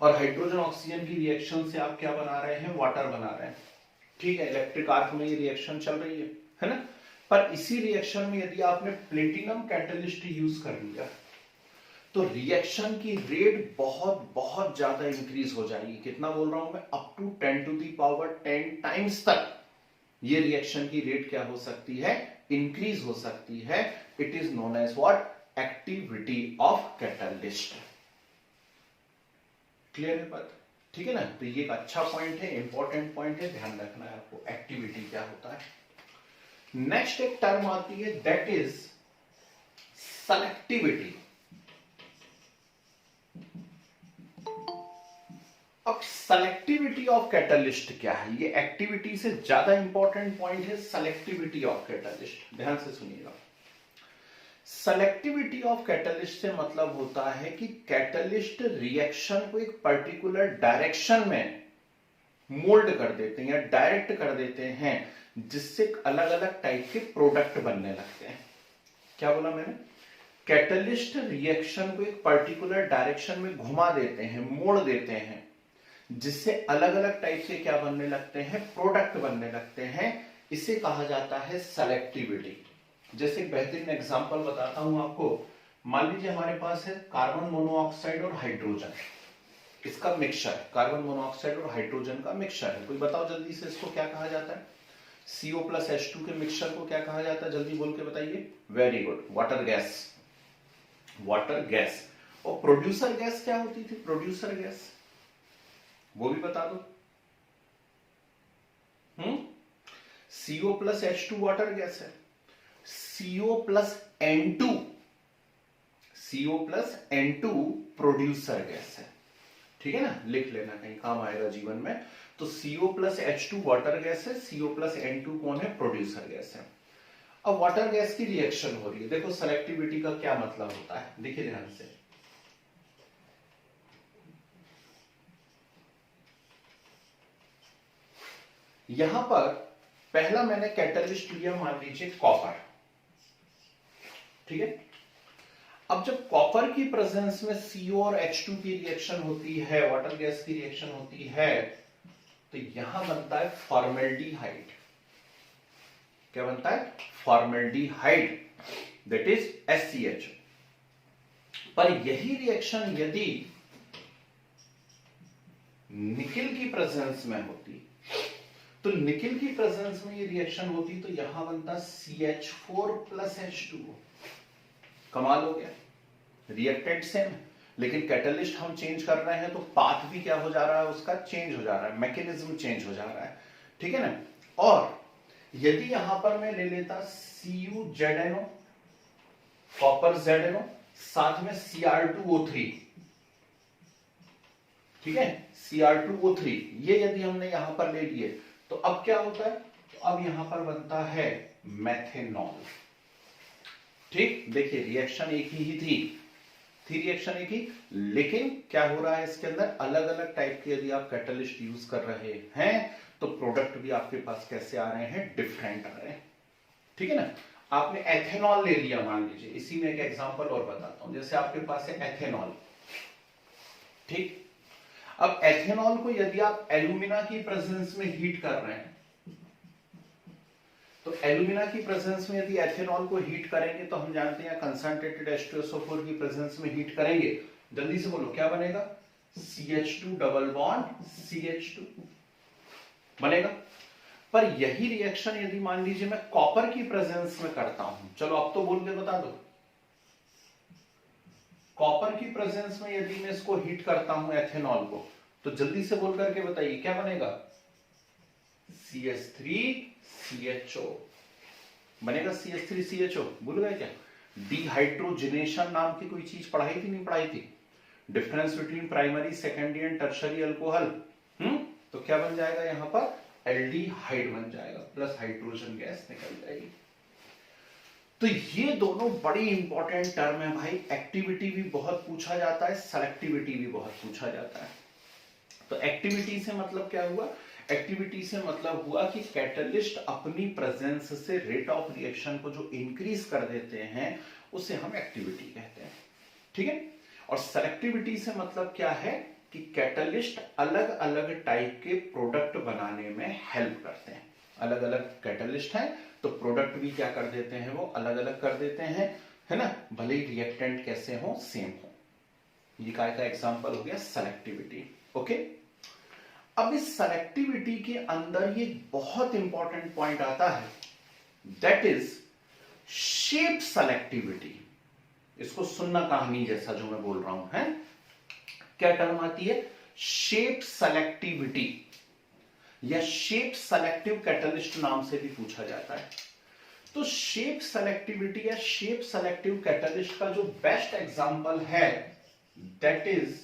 और हाइड्रोजन ऑक्सीजन की रिएक्शन से आप क्या बना रहे हैं, वाटर बना रहे हैं। ठीक है, इलेक्ट्रिक आर्क में ये रिएक्शन चल रही है ना। पर इसी रिएक्शन में यदि आपने प्लेटिनम कैटलिस्ट यूज कर लिया तो रिएक्शन की रेट बहुत बहुत ज्यादा इंक्रीज हो जाएगी। कितना बोल रहा हूं मैं, अप टू 10⁻10 टाइम्स तक ये रिएक्शन की रेट क्या हो सकती है, इंक्रीज हो सकती है। It is known as what, activity of catalyst. Clear है बात? ठीक है ना, तो ये एक अच्छा पॉइंट है, इंपॉर्टेंट पॉइंट है, ध्यान रखना है आपको, एक्टिविटी क्या होता है। नेक्स्ट एक टर्म आती है, दैट इज सेलेक्टिविटी। अब सेलेक्टिविटी ऑफ कैटलिस्ट क्या है, ये एक्टिविटी से ज्यादा इंपॉर्टेंट पॉइंट है, सेलेक्टिविटी ऑफ कैटलिस्ट। ध्यान से सुनिएगा, सेलेक्टिविटी ऑफ कैटलिस्ट से मतलब होता है कि कैटलिस्ट रिएक्शन को एक पर्टिकुलर डायरेक्शन में मोल्ड कर देते हैं या डायरेक्ट कर देते हैं, जिससे अलग अलग टाइप के प्रोडक्ट बनने लगते हैं। क्या बोला मैंने, कैटलिस्ट रिएक्शन को एक पर्टिकुलर डायरेक्शन में घुमा देते हैं, मोड़ देते हैं, जिससे अलग अलग टाइप के क्या बनने लगते हैं, प्रोडक्ट बनने लगते हैं। इसे कहा जाता है सेलेक्टिविटी। जैसे एक बेहतरीन एग्जांपल बताता हूं आपको, मान लीजिए हमारे पास है कार्बन मोनोऑक्साइड और हाइड्रोजन, इसका मिक्सचर, कार्बन मोनोऑक्साइड और हाइड्रोजन का मिक्सचर है। कोई बताओ जल्दी से इसको क्या कहा जाता है? CO प्लस H2 के मिक्सचर को क्या कहा जाता है? जल्दी बोल के बताइए। Very good, water gas. Water gas. और प्रोड्यूसर गैस क्या होती थी? प्रोड्यूसर गैस वो भी बता दो। CO plus H2 water gas है, CO plus N2, CO plus N2 producer gas है। ठीक है ना, लिख लेना, कहीं काम आएगा जीवन में। तो CO plus H2 water gas है, CO प्लस N2 कौन है? प्रोड्यूसर गैस है। अब वाटर गैस की रिएक्शन हो रही है, देखो सेलेक्टिविटी का क्या मतलब होता है, देखिए ध्यान से। यहां पर पहला मैंने कैटलिस्ट लिया, मान लीजिए कॉपर, ठीक है। अब जब कॉपर की प्रेजेंस में CO और H2 की रिएक्शन होती है, वाटर गैस की रिएक्शन होती है, तो यहां बनता है फॉर्मेल्डिहाइड। क्या बनता है? Formaldehyde, that is HCH। पर यही रिएक्शन यदि निकिल की प्रेजेंस में होती, तो निकिल की प्रेजेंस में ये रिएक्शन होती, तो यहां बनता CH4 प्लस H2O। कमाल हो गया, रिएक्टेंट सेम, लेकिन कैटलिस्ट हम चेंज कर रहे हैं, तो पाथ भी क्या हो जा रहा है उसका? चेंज हो जा रहा है, मैकेनिज्म चेंज हो जा रहा है। ठीक है ना। और यदि यहां पर मैं ले लेता CuZNO, कॉपर ZNO, साथ में Cr2O3, ठीक है, Cr2O3, ये यदि हमने यहां पर ले लिए, तो अब क्या होता है? तो अब यहां पर बनता है मेथेनॉल। ठीक, देखिए रिएक्शन एक ही थी रिएक्शन एक ही, लेकिन क्या हो रहा है इसके अंदर? अलग अलग टाइप के यदि आप कैटलिस्ट यूज कर रहे हैं, तो प्रोडक्ट भी आपके पास कैसे आ रहे हैं? डिफरेंट आ रहे हैं। ठीक है ना। आपने एथेनॉल ले लिया, मान लीजिए, इसी में एक एग्जांपल और बताता हूं। जैसे आपके पास है एथेनॉल, ठीक। अब एथेनॉल को यदि आप एल्यूमिना की प्रेजेंस में हीट कर रहे हैं, तो एल्यूमिना की प्रेजेंस में यदि एथेनॉल को हीट करेंगे, तो हम जानते हैं कंसंट्रेटेड H2SO4 की प्रेजेंस में हीट करेंगे, जल्दी से बोलो क्या बनेगा? CH2 डबल बॉन्ड CH2 बनेगा। पर यही रिएक्शन यदि मान लीजिए मैं कॉपर की प्रेजेंस में करता हूं, चलो अब तो बोल के बता दो, कॉपर की प्रेजेंस में यदि मैं इसको हीट करता हूं एथेनॉल को, तो जल्दी से बोल करके बताइए क्या बनेगा? CH3CHO बनेगा। CH3CHO भूल गए क्या? डिहाइड्रोजनेशन नाम की कोई चीज पढ़ाई थी, नहीं पढ़ाई थी? Difference between primary, secondary and tertiary alcohol. तो क्या बन जाएगा यहां पर? एल्डिहाइड बन जाएगा, प्लस हाइड्रोजन गैस निकल जाएगी। तो ये दोनों बड़ी इंपॉर्टेंट टर्म है भाई। एक्टिविटी भी बहुत पूछा जाता है, सेलेक्टिविटी भी बहुत पूछा जाता है। तो एक्टिविटी से मतलब क्या हुआ? एक्टिविटी से मतलब हुआ कि कैटलिस्ट अपनी प्रेजेंस से रेट ऑफ रिएक्शन को जो इंक्रीज कर देते हैं, उसे हम एक्टिविटी कहते हैं। ठीक है। और सेलेक्टिविटी से मतलब क्या है कि कैटलिस्ट अलग अलग टाइप के प्रोडक्ट बनाने में हेल्प करते हैं। अलग अलग कैटलिस्ट हैं, तो प्रोडक्ट भी क्या कर देते हैं? वो अलग अलग कर देते हैं, है ना, भले ही रिएक्टेंट कैसे हो, सेम हो। ये काय का एग्जांपल हो गया सेलेक्टिविटी। ओके। अब इस सेलेक्टिविटी के अंदर ये बहुत इंपॉर्टेंट पॉइंट आता है, दैट इज शेप सेलेक्टिविटी। इसको सुनना कहानी जैसा जो मैं बोल रहा हूं, है क्या टर्म आती है? शेप सेलेक्टिविटी, या शेप सेलेक्टिव कैटलिस्ट नाम से भी पूछा जाता है। तो शेप सेलेक्टिविटी या शेप सेलेक्टिव कैटलिस्ट का जो बेस्ट एग्जांपल है, दैट इज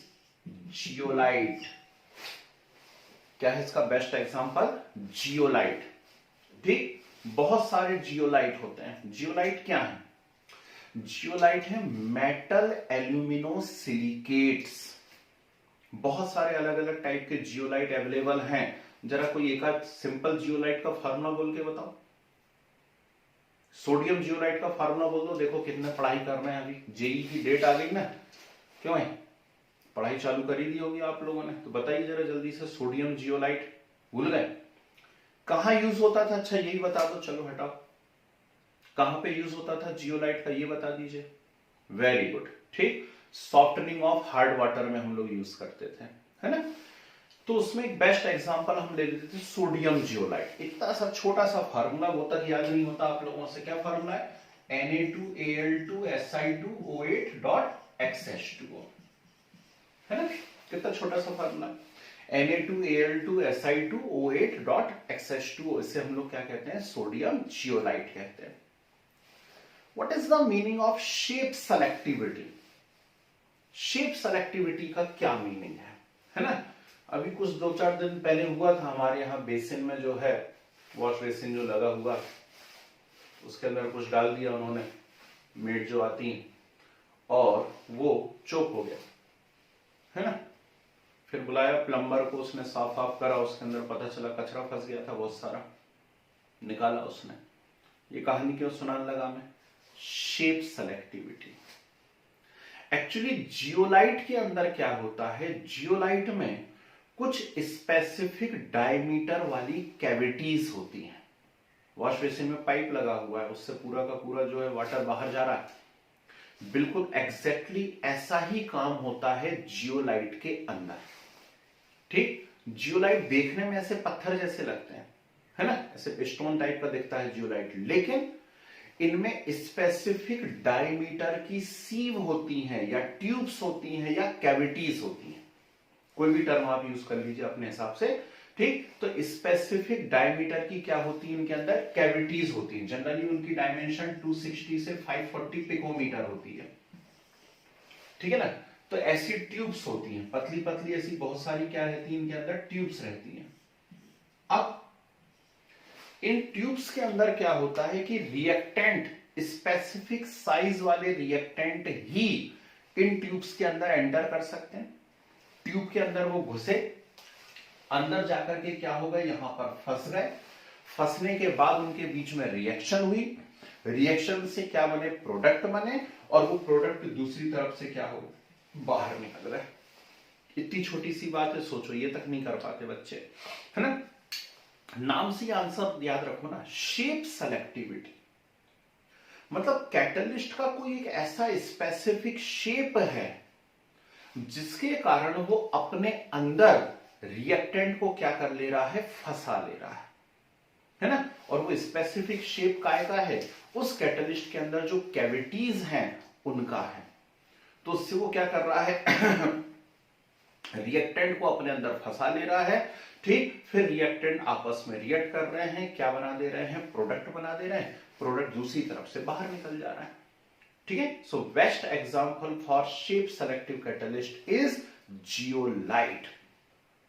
जियोलाइट। क्या है इसका बेस्ट एग्जांपल? जियोलाइट। ठीक, बहुत सारे जियोलाइट होते हैं। जियोलाइट क्या है? जियोलाइट है मेटल एल्यूमिनो सिलिकेट्स। बहुत सारे अलग अलग टाइप के जियोलाइट अवेलेबल हैं। जरा कोई एक आध सिंपल जियोलाइट का फार्मूला बोल के बताओ। सोडियम जियोलाइट का फार्मूला बोल दो, देखो कितने पढ़ाई कर रहे हैं अभी। जेई की डेट आ गई ना, क्यों है? पढ़ाई चालू कर ही दी होगी आप लोगों ने, तो बताइए जरा जल्दी से। सोडियम जियोलाइट भूल गए? कहां यूज होता था? अच्छा यही बता दो, चलो हटाओ, कहां पे यूज होता था जियोलाइट का, ये बता दीजिए। वेरी गुड, ठीक। सॉफ्टनिंग ऑफ हार्ड वाटर में हम लोग यूज करते थे, है ना। तो उसमें एक बेस्ट एग्जांपल हम ले लेते थे सोडियम जियोलाइट। इतना सा छोटा सा फार्मूला वो तक याद नहीं होता आप लोगों से। क्या फार्मूला है? Na2Al2Si2O8.XH2O, है ना। कितना छोटा सा फार्मूला, Na2Al2Si2O8.XH2O। इसे हम लोग क्या कहते हैं? सोडियम जियोलाइट कहते हैं। What is the meaning of shape selectivity? Shape selectivity का क्या मीनिंग है ना। अभी कुछ 2-4 दिन पहले हुआ था हमारे यहाँ बेसिन में, जो है वॉश बेसिन जो लगा हुआ, उसके अंदर कुछ डाल दिया उन्होंने, मेड जो आती हैं, और वो चोक हो गया, है ना। फिर बुलाया प्लम्बर को, उसने साफ साफ करा, उसके अंदर पता चला कचरा फंस गया था बहुत सारा, निकाला उसने। ये कहानी क्यों सुनाने लगा मैं? Shape selectivity. एक्चुअली जियोलाइट के अंदर क्या होता है, जियोलाइट में कुछ स्पेसिफिक डायमीटर वाली कैविटीज होती हैं। वॉश बेसिन में पाइप लगा हुआ है, उससे पूरा का पूरा जो है वाटर बाहर जा रहा है, बिल्कुल एग्जैक्टली ऐसा ही काम होता है जियोलाइट के अंदर, ठीक। जियोलाइट देखने में ऐसे पत्थर जैसे लगते हैं, है ना, ऐसे स्टोन टाइप का दिखता है जियोलाइट, लेकिन इनमें स्पेसिफिक डायमीटर की सीव होती हैं, या ट्यूब्स होती हैं, या कैविटीज होती हैं। कोई भी टर्म आप यूज कर लीजिए अपने हिसाब से, ठीक। तो स्पेसिफिक डायमीटर की क्या होती है? इनके अंदर कैविटीज होती हैं। जनरली उनकी डायमेंशन 260 से 540 पिकोमीटर होती है, ठीक है ना। तो ऐसी ट्यूब्स होती हैं, पतली पतली ऐसी बहुत सारी क्या रहती है, इनके अंदर ट्यूब्स रहती हैं। अब इन ट्यूब्स के अंदर क्या होता है कि रिएक्टेंट, स्पेसिफिक साइज वाले रिएक्टेंट ही इन ट्यूब्स के अंदर एंटर कर सकते हैं। ट्यूब के अंदर वो घुसे, अंदर जाकर के क्या हो गए, यहां पर फंस गए। फंसने के बाद उनके बीच में रिएक्शन हुई, रिएक्शन से क्या बने, प्रोडक्ट बने, और वो प्रोडक्ट दूसरी तरफ से क्या हो, बाहर निकल रहे। इतनी छोटी सी बात है, सोचो ये तक नहीं कर पाते बच्चे, है ना। नाम से आंसर याद रखो ना, शेप सेलेक्टिविटी मतलब कैटलिस्ट का कोई एक ऐसा स्पेसिफिक शेप है जिसके कारण वो अपने अंदर रिएक्टेंट को क्या कर ले रहा है, फंसा ले रहा है ना। और वो स्पेसिफिक शेप काय का है, उस कैटलिस्ट के अंदर जो कैविटीज हैं उनका है। तो उससे वो क्या कर रहा है रिएक्टेंट को अपने अंदर फंसा ले रहा है, ठीक। फिर रिएक्टेंट आपस में रिएक्ट कर रहे हैं, क्या बना दे रहे हैं, प्रोडक्ट बना दे रहे हैं, प्रोडक्ट दूसरी तरफ से बाहर निकल जा रहा है, ठीक है। So best example for shape selective catalyst is zeolite.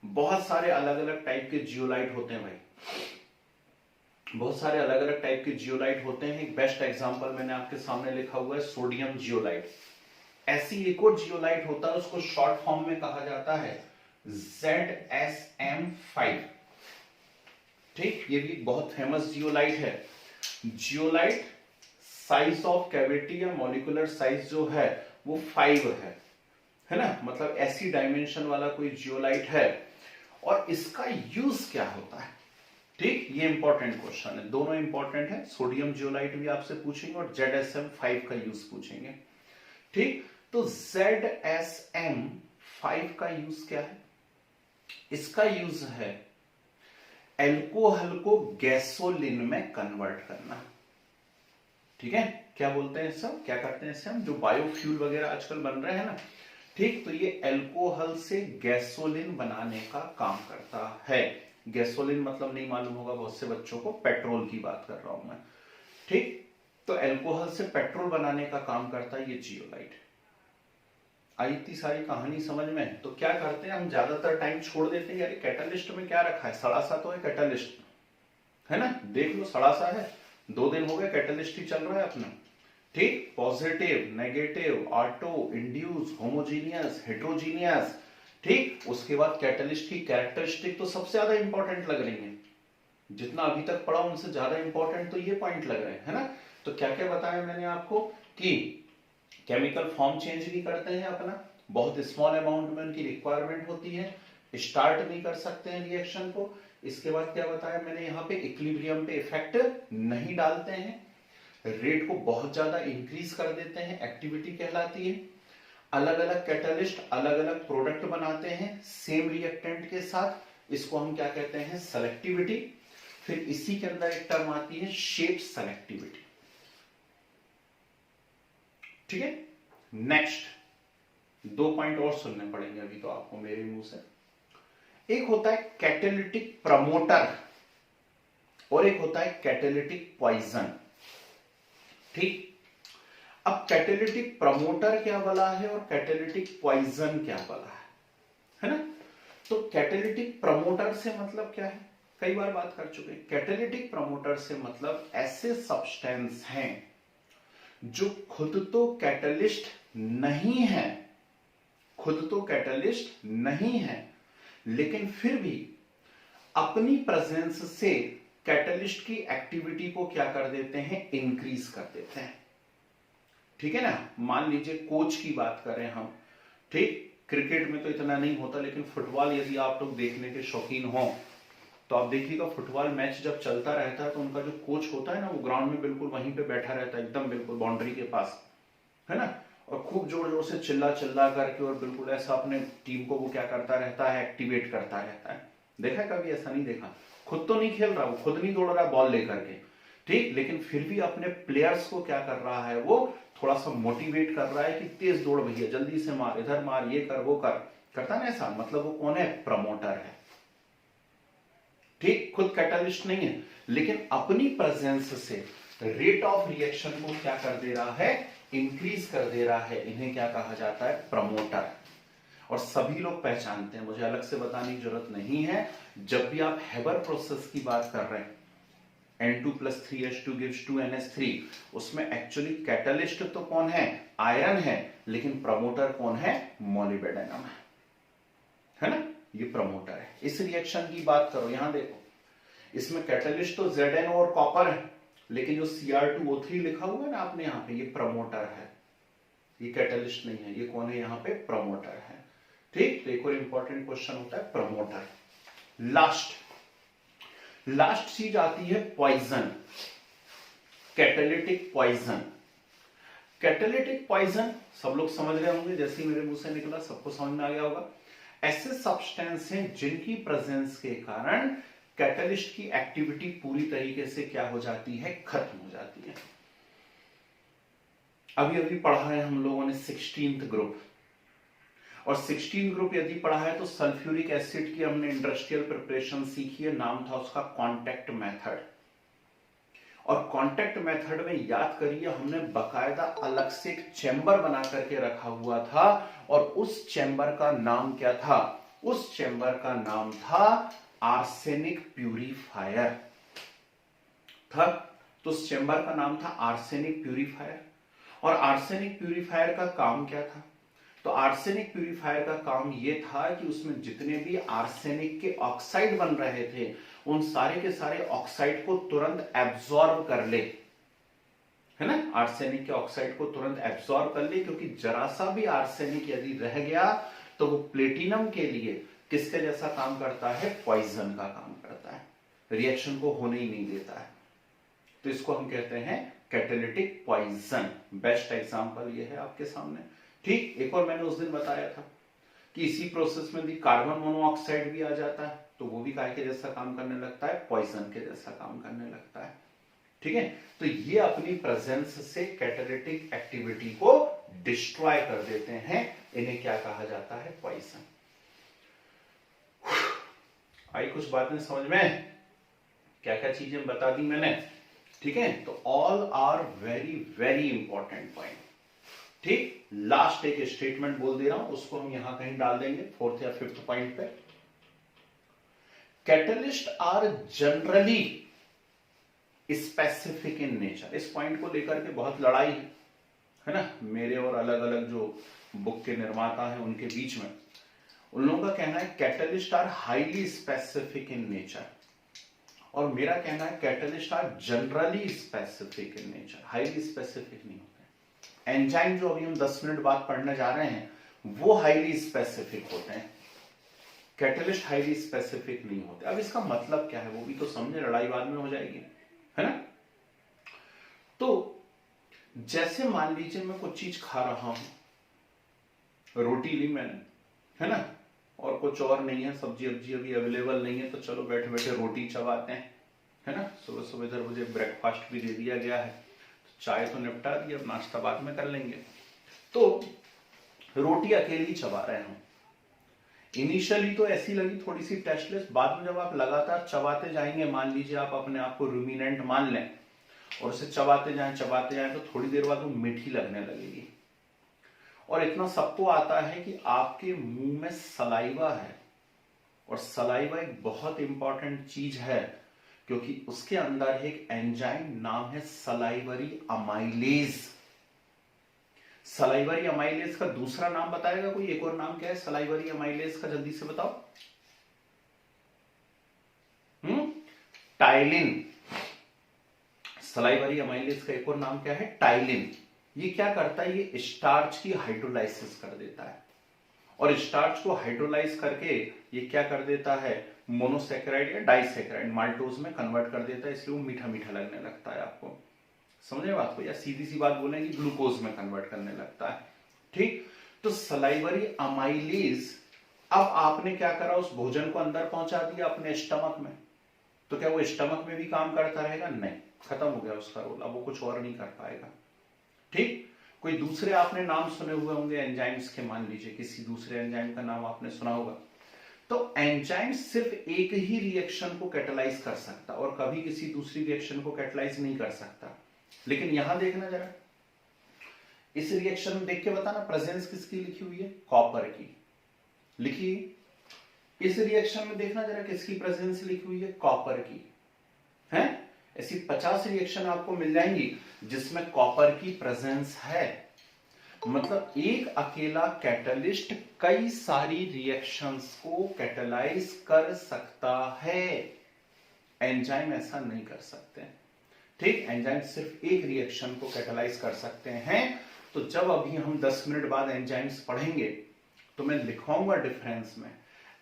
बहुत सारे अलग अलग टाइप के जियोलाइट होते हैं भाई, बहुत सारे अलग अलग टाइप के जियोलाइट होते हैं। एक बेस्ट एग्जांपल मैंने आपके सामने लिखा हुआ है, सोडियम जियोलाइट। ऐसी एक और जियोलाइट होता है, उसको शॉर्ट फॉर्म में कहा जाता है ZSM5, ठीक। ये भी बहुत फेमस जियोलाइट है। जियोलाइट साइज ऑफ कैविटी या मॉलिक्यूलर साइज जो है वो 5 है ना, मतलब ऐसी डायमेंशन वाला कोई जियोलाइट है। और इसका यूज क्या होता है, ठीक। ये इंपॉर्टेंट क्वेश्चन है, दोनों इंपॉर्टेंट है। सोडियम जियोलाइट भी आपसे पूछेंगे और ZSM5 का यूज पूछेंगे, ठीक। तो ZSM5 का यूज क्या है? इसका यूज है एल्कोहल को गैसोलिन में कन्वर्ट करना, ठीक है। क्या बोलते हैं सब, क्या करते हैं इससे हम, जो बायोफ्यूल वगैरह आजकल बन रहे हैं ना, ठीक। तो ये एल्कोहल से गैसोलिन बनाने का काम करता है। गैसोलिन मतलब नहीं मालूम होगा बहुत से बच्चों को, पेट्रोल की बात कर रहा हूं मैं, ठीक। तो एल्कोहल से पेट्रोल बनाने का काम करता है ये जियोलाइट। आई इतनी सारी कहानी समझ में। तो क्या करते हैं हम, ज्यादातर टाइम छोड़ देते हैं, यार कैटलिस्ट में क्या रखा है, सड़ा सा तो है कैटलिस्ट, है ना, देख लो सड़ा सा है, 2 दिन हो गए कैटलिस्ट ही चल रहा है अपना, ठीक। Positive, negative, auto, induce, homogeneous, heterogeneous, ठीक। उसके बाद कैटलिस्ट की कैरेक्टरिस्टिक तो सबसे ज्यादा इंपॉर्टेंट लग रही है, जितना अभी तक पढ़ा उनसे ज्यादा इंपॉर्टेंट तो ये पॉइंट लग रहे हैं, है ना। तो क्या क्या बताया मैंने आपको कि केमिकल फॉर्म चेंज भी करते हैं अपना, बहुत स्मॉल अमाउंट में उनकी रिक्वायरमेंट होती है, स्टार्ट भी कर सकते हैं रिएक्शन को। इसके बाद क्या बताया मैंने, यहाँ पे इक्विलिब्रियम पे इफेक्ट नहीं डालते हैं, रेट को बहुत ज्यादा इंक्रीज कर देते हैं, एक्टिविटी कहलाती है। अलग अलग कैटलिस्ट अलग अलग प्रोडक्ट बनाते हैं सेम रिएक्टेंट के साथ, इसको हम क्या कहते हैं, सेलेक्टिविटी। फिर इसी के अंदर एक टर्म आती है शेप सेलेक्टिविटी। ठीक है, नेक्स्ट 2 पॉइंट और सुनने पड़ेंगे अभी तो आपको मेरे मुंह से। एक होता है कैटेलिटिक प्रमोटर और एक होता है कैटेलिटिक पॉइजन। ठीक, अब कैटेलिटिक प्रमोटर क्या बोला है और कैटेलिटिक पॉइजन क्या बोला है ना। तो कैटेलिटिक प्रमोटर से मतलब क्या है, कई बार बात कर चुके हैं। कैटेलिटिक प्रमोटर से मतलब ऐसे सब्सटेंस हैं जो खुद तो कैटलिस्ट नहीं है, खुद तो कैटलिस्ट नहीं है, लेकिन फिर भी अपनी प्रेजेंस से कैटलिस्ट की एक्टिविटी को क्या कर देते हैं, इंक्रीज कर देते हैं। ठीक है ना, मान लीजिए कोच की बात करें हम, ठीक, क्रिकेट में तो इतना नहीं होता, लेकिन फुटबॉल यदि आप लोग देखने के शौकीन हो तो आप देखिएगा फुटबॉल मैच जब चलता रहता है तो उनका जो कोच होता है ना, वो ग्राउंड में बिल्कुल वहीं पे बैठा रहता है, एकदम बिल्कुल बाउंड्री के पास, है ना, और खूब जोर जोर से चिल्ला चिल्ला करके और बिल्कुल ऐसा अपने टीम को वो क्या करता रहता है, एक्टिवेट करता रहता है। देखा है कभी? ऐसा नहीं देखा। खुद तो नहीं खेल रहा, वो खुद नहीं दौड़ रहा बॉल लेकर के, ठीक, लेकिन फिर भी अपने प्लेयर्स को क्या कर रहा है, वो थोड़ा सा मोटिवेट कर रहा है कि तेज दौड़ भैया, जल्दी से मार, इधर मार, ये कर वो कर, करता ना ऐसा। मतलब वो कौन है, प्रमोटर है। ठीक, खुद कैटलिस्ट नहीं है, लेकिन अपनी प्रेजेंस से रेट ऑफ रिएक्शन को क्या कर दे रहा है, इंक्रीज कर दे रहा है। इन्हें क्या कहा जाता है, प्रमोटर। और सभी लोग पहचानते हैं, मुझे अलग से बताने की जरूरत नहीं है। जब भी आप हेबर प्रोसेस की बात कर रहे हैं, N2+3H2 gives 2NH3, उसमें एक्चुअली कैटलिस्ट तो कौन है, आयरन है, लेकिन प्रमोटर कौन है, मोलिब्डेनम है ना, ये प्रमोटर है। इस रिएक्शन की बात करो, यहां देखो, इसमें कैटलिस्ट तो Zn और कॉपर है, लेकिन जो Cr2O3 लिखा हुआ है ना आपने यहां पे, ये प्रमोटर है, ये कैटलिस्ट नहीं है। ये कौन है, यहां पे प्रमोटर है। ठीक, तो एक और इंपॉर्टेंट क्वेश्चन होता है प्रमोटर। लास्ट चीज आती है poison, catalytic poison. Catalytic poison सब लोग समझ रहे होंगे, जैसे ही मेरे मुंह से निकला सबको समझ में आ गया होगा। ऐसे सब्सटेंस हैं जिनकी प्रेजेंस के कारण कैटलिस्ट की एक्टिविटी पूरी तरीके से क्या हो जाती है, खत्म हो जाती है। अभी अभी पढ़ा है हम लोगों ने 16th ग्रुप, और 16 ग्रुप यदि पढ़ा है तो सल्फ्यूरिक एसिड की हमने इंडस्ट्रियल प्रिपरेशन सीखी है, नाम था उसका कॉन्टैक्ट मेथड। और कॉन्टैक्ट मेथड में याद करिए, हमने बकायदा अलग से एक चैम्बर बना करके रखा हुआ था, और उस चैम्बर का नाम क्या था, उस चैम्बर का नाम था आर्सेनिक प्यूरिफायर था। तो उस चैम्बर का नाम था आर्सेनिक प्यूरिफायर। और आर्सेनिक प्यूरिफायर का काम क्या था, तो आर्सेनिक प्यूरिफायर का काम यह था कि उसमें जितने भी आर्सेनिक के ऑक्साइड बन रहे थे, उन सारे के सारे ऑक्साइड को तुरंत एब्जॉर्ब कर ले, है ना, आर्सेनिक के ऑक्साइड को तुरंत एब्जॉर्ब कर ले, क्योंकि जरा सा भी आर्सेनिक यदि रह गया तो वो प्लेटिनम के लिए किसके जैसा काम करता है, पॉइजन का काम करता है, रिएक्शन को होने ही नहीं देता है। तो इसको हम कहते हैं कैटेलिटिक पॉइजन। बेस्ट एग्जांपल ये है आपके सामने। ठीक, एक और मैंने उस दिन बताया था कि इसी प्रोसेस में भी कार्बन मोनोऑक्साइड भी आ जाता है, तो वो भी काय के जैसा काम करने लगता है, पॉइजन के जैसा काम करने लगता है। ठीक है, तो ये अपनी प्रेजेंस से कैटेलिटिक एक्टिविटी को डिस्ट्रॉय कर देते हैं, इन्हें क्या कहा जाता है, पॉइजन। आई कुछ बातें समझ में, क्या क्या चीजें बता दी मैंने। ठीक है, तो all are very very important point. ठीक, लास्ट एक स्टेटमेंट बोल दे रहा हूं, उसको हम यहां कहीं डाल देंगे 4th या 5th पॉइंट पे। Catalyst are generally specific in nature. इस पॉइंट को लेकर के बहुत लड़ाई है ना, मेरे और अलग अलग जो बुक के निर्माता हैं उनके बीच में। उन लोगों का कहना है catalyst are highly specific in nature, और मेरा कहना है catalyst are generally specific in nature, highly specific नहीं होते। एंजाइम जो अभी हम 10 मिनट बाद पढ़ने जा रहे हैं, वो हाईली स्पेसिफिक होते हैं, कैटलिस्ट हाईली स्पेसिफिक नहीं होते। अब इसका मतलब क्या है वो भी तो समझे, लड़ाई बाद में हो जाएगी, है ना। तो जैसे मान लीजिए मैं कुछ चीज खा रहा हूं, रोटी ली मैंने, है ना, और कुछ और नहीं है, सब्जी अब्जी अभी अवेलेबल नहीं है, तो चलो बैठे बैठे रोटी चबाते हैं, है ना। सुबह सुबह इधर मुझे ब्रेकफास्ट भी दे दिया गया है, तो चाय तो निपटा दी, अब नाश्ता बाद में कर लेंगे। तो रोटी अकेली चबा रहे हूं, इनिशियली तो ऐसी लगी थोड़ी सी टेस्टलेस, बाद में जब आप लगातार चबाते जाएंगे, मान लीजिए आप अपने आप को रूमिनेंट मान लें और उसे चबाते जाएं तो थोड़ी देर बाद वो मीठी लगने लगेगी। और इतना सबको आता है कि आपके मुंह में सलाइवा है, और सलाइवा एक बहुत इंपॉर्टेंट चीज है, क्योंकि उसके अंदर एक एंजाइम नाम है सलाइवरी अमाइलेज। सलाइवरी अमाइलेज का दूसरा नाम बताएगा कोई? एक और नाम क्या है सलाइवरी अमाइलेज का, जल्दी से बताओ। टाइलिन। सलाइवरी अमाइलेज का एक और नाम क्या है? टाइलिन। ये क्या करता है? ये स्टार्च की हाइड्रोलाइसिस कर देता है, और स्टार्च को हाइड्रोलाइज करके ये क्या कर देता है? मोनोसैकेराइड या डाइसैकेराइड माल्टोज में कन्वर्ट कर देता है, इसलिए वो मीठा मीठा लगने लगता है आपको। समझे बात को? या सीधी सी बात बोलेंगे, ग्लूकोज में कन्वर्ट करने लगता है। ठीक, तो सलाइवरी अमाइलेज, अब आपने क्या करा? उस भोजन को अंदर पहुंचा दिया अपने स्टमक में, तो क्या वो स्टमक में भी काम करता रहेगा? नहीं, खत्म हो गया उसका रोल, अब वो कुछ और नहीं कर पाएगा। ठीक, कोई दूसरे आपने नाम सुने हुए होंगे एंजाइम्स के, मान लीजिए किसी दूसरे एंजाइम का नाम आपने सुना होगा। तो एंजाइम सिर्फ एक ही रिएक्शन को कैटेलाइज कर सकता और कभी किसी दूसरी रिएक्शन को कैटेलाइज नहीं कर सकता। लेकिन यहां देखना जरा, इस रिएक्शन में देख के बताना, प्रेजेंस किसकी लिखी हुई है? कॉपर की लिखी। इस रिएक्शन में देखना जरा, किसकी प्रेजेंस लिखी हुई है? कॉपर की है। ऐसी 50 रिएक्शन आपको मिल जाएंगी जिसमें कॉपर की प्रेजेंस है। मतलब एक अकेला कैटलिस्ट कई सारी रिएक्शंस को कैटेलाइज कर सकता है, एंजाइम ऐसा नहीं कर सकते। ठीक, एंजाइम सिर्फ एक रिएक्शन को कैटेलाइज कर सकते हैं। तो जब अभी हम 10 मिनट बाद एंजाइम्स पढ़ेंगे तो मैं लिखवाऊंगा डिफरेंस में,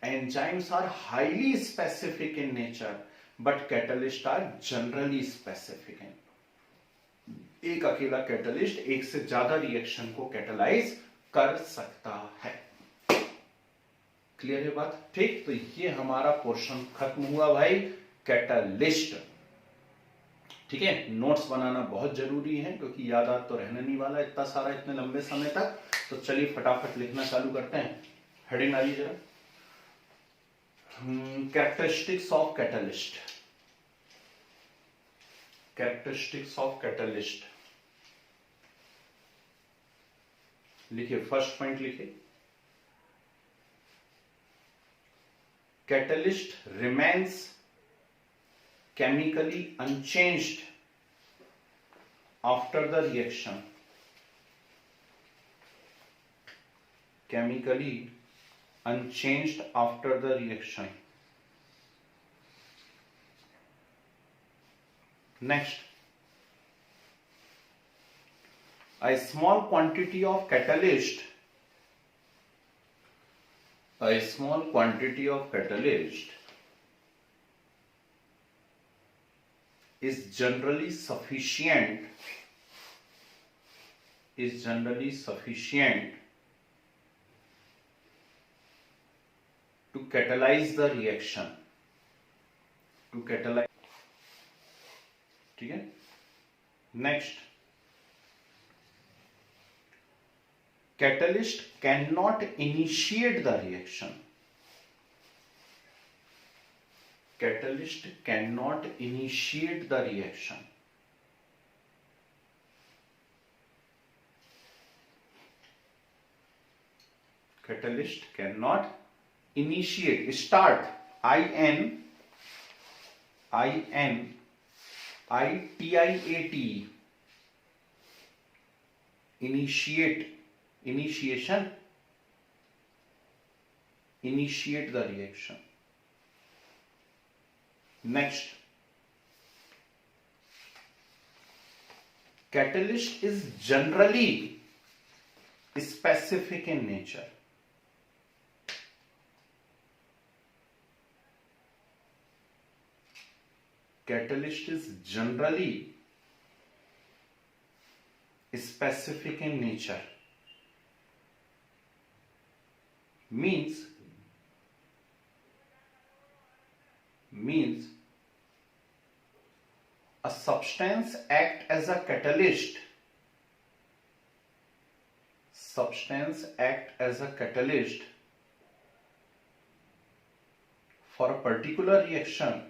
enzymes are highly specific in nature but catalyst are generally specific in. एक अकेला कैटलिस्ट एक से ज्यादा रिएक्शन को कैटेलाइज कर सकता है। क्लियर है बात? ठीक, तो ये हमारा पोर्शन खत्म हुआ भाई, कैटलिस्ट। ठीक है, नोट्स बनाना बहुत जरूरी है क्योंकि याद तो रहने नहीं वाला इतना सारा इतने लंबे समय तक। तो चलिए फटाफट लिखना चालू करते हैं। हेडिंग आइए जरा, characteristics of catalyst. Characteristics of catalyst लिखिए, फर्स्ट पॉइंट लिखिए, catalyst remains chemically unchanged after the reaction. Chemically unchanged after the reaction. Next, a small quantity of catalyst is generally sufficient to catalyze the reaction, ठीक है। Next, catalyst cannot initiate the reaction. Catalyst cannot initiate the reaction. Catalyst cannot initiate, start, initiate the reaction. Next, catalyst is generally specific in nature. Catalyst is generally specific in nature means a substance act as a catalyst. Substance act as a catalyst for a particular reaction.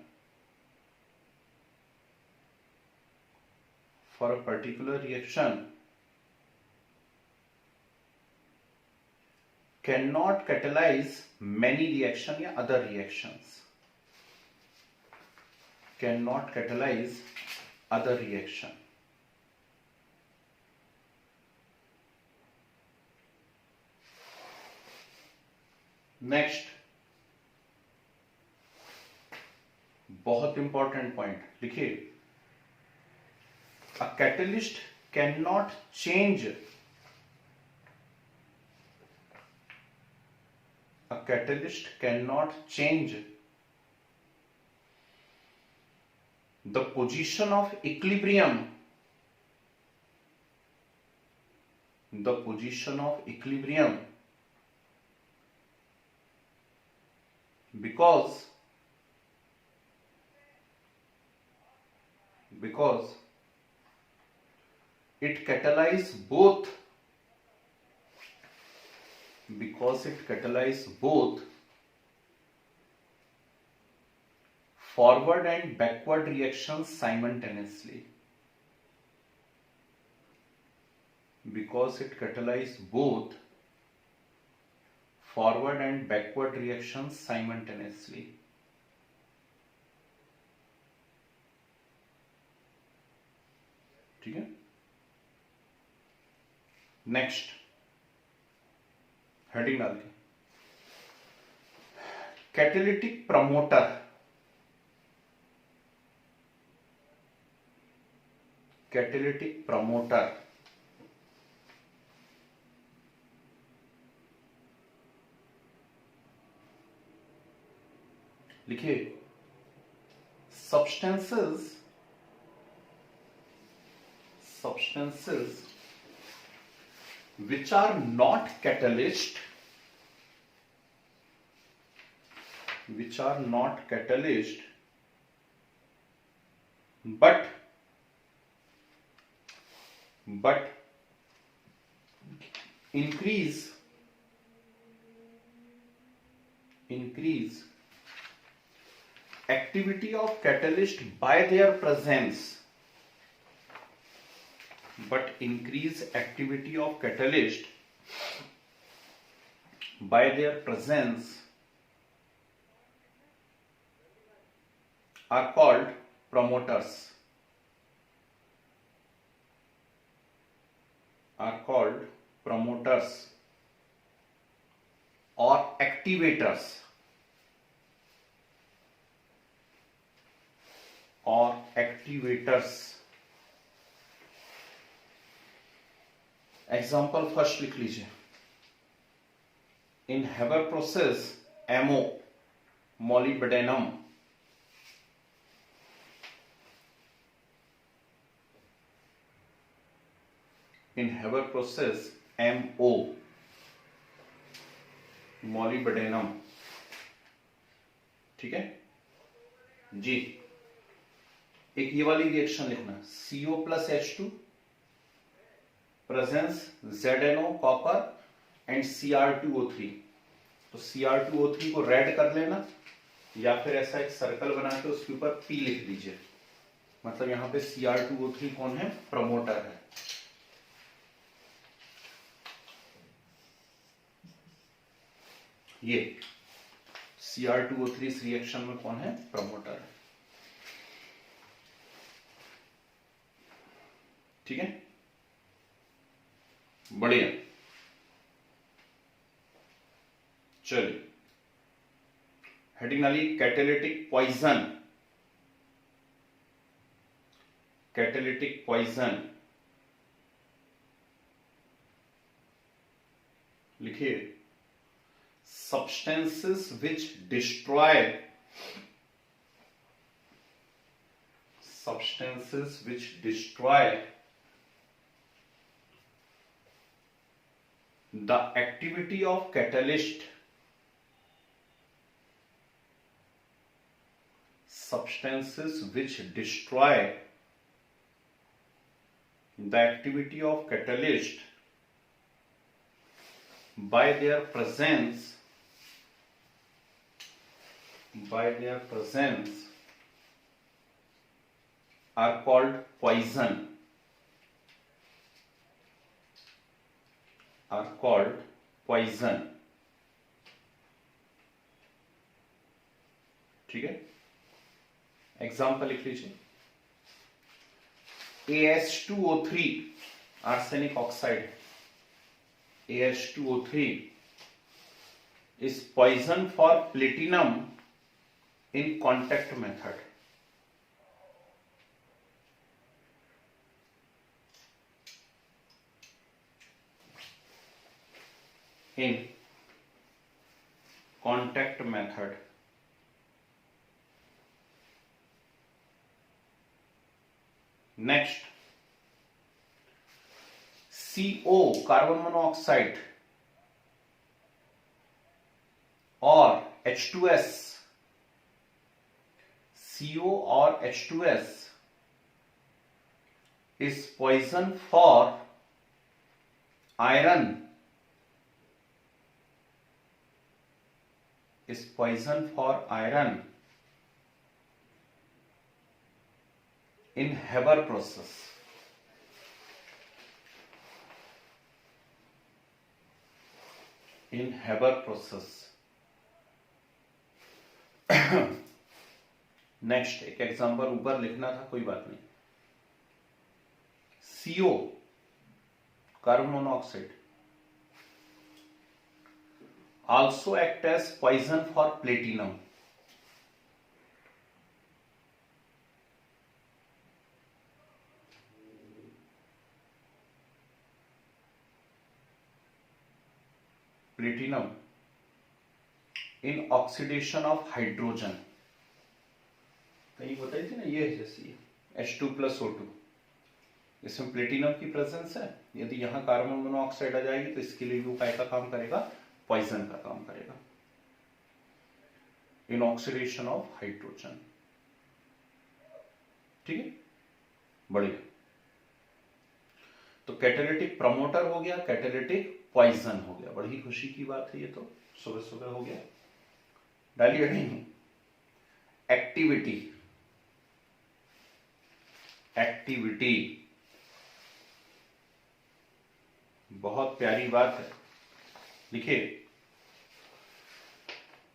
For a particular reaction cannot catalyze many reaction या other reactions. Cannot catalyze other reaction. Next, बहुत important point लिखिए, a catalyst cannot change. A catalyst cannot change the position of equilibrium. The position of equilibrium because it catalyze both forward and backward reactions simultaneously. Because it catalyze both forward and backward reactions simultaneously. ठीक है. Next heading डाल के, catalytic promoter. Catalytic promoter लिखिए, substances which are not catalyst, but increase activity of catalyst by their presence. But increase activity of catalyst by their presence are called promoters. Or activators. Example first लिख लीजिए, इन Haber process MO molybdenum. इन Haber process MO molybdenum. ठीक है जी. एक ये वाली reaction लिखना, CO plus H2 presence ZNO copper and Cr2O3. तो Cr2O3 को रेड कर लेना या फिर ऐसा एक सर्कल बना के उसके ऊपर P लिख दीजिए. मतलब यहां पे Cr2O3 कौन है? प्रमोटर है. ये Cr2O3 इस रिएक्शन में कौन है? प्रमोटर है. ठीक है, बढ़िया. चलिए, हेडिंग डाली, कैटेलिटिक पॉइजन. कैटेलिटिक पॉइजन लिखिए, substances which destroy the activity of catalyst substances which destroy the activity of catalyst by their presence are called poison, ठीक है। एग्जाम्पल लिख लीजिए, AH2O3 arsenic oxide, AH2O3 is poison for platinum in contact method. In contact method. Next, CO carbon monoxide or H2S, CO or H2S is poison for iron, in Haber process. Next, एक example ऊपर लिखना था, कोई बात नहीं। CO carbon monoxide also act as poison for platinum. In oxidation of hydrogen. कहीं बताई थी ना, ये है जैसे H2+O2, इसमें प्लेटिनम की प्रेजेंस है। यदि यहां कार्बन मोनोऑक्साइड आ जाएगी तो इसके लिए वो काय का काम करेगा, पॉइजन का काम करेगा। इन ऑक्सीडेशन ऑफ हाइड्रोजन, ठीक है, बढ़िया। तो कैटालिटिक प्रमोटर हो गया, कैटालिटिक पॉइजन हो गया। बड़ी खुशी की बात है ये तो, सुबह सुबह हो गया। डालिए नहीं, एक्टिविटी बहुत प्यारी बात है। लिखिए,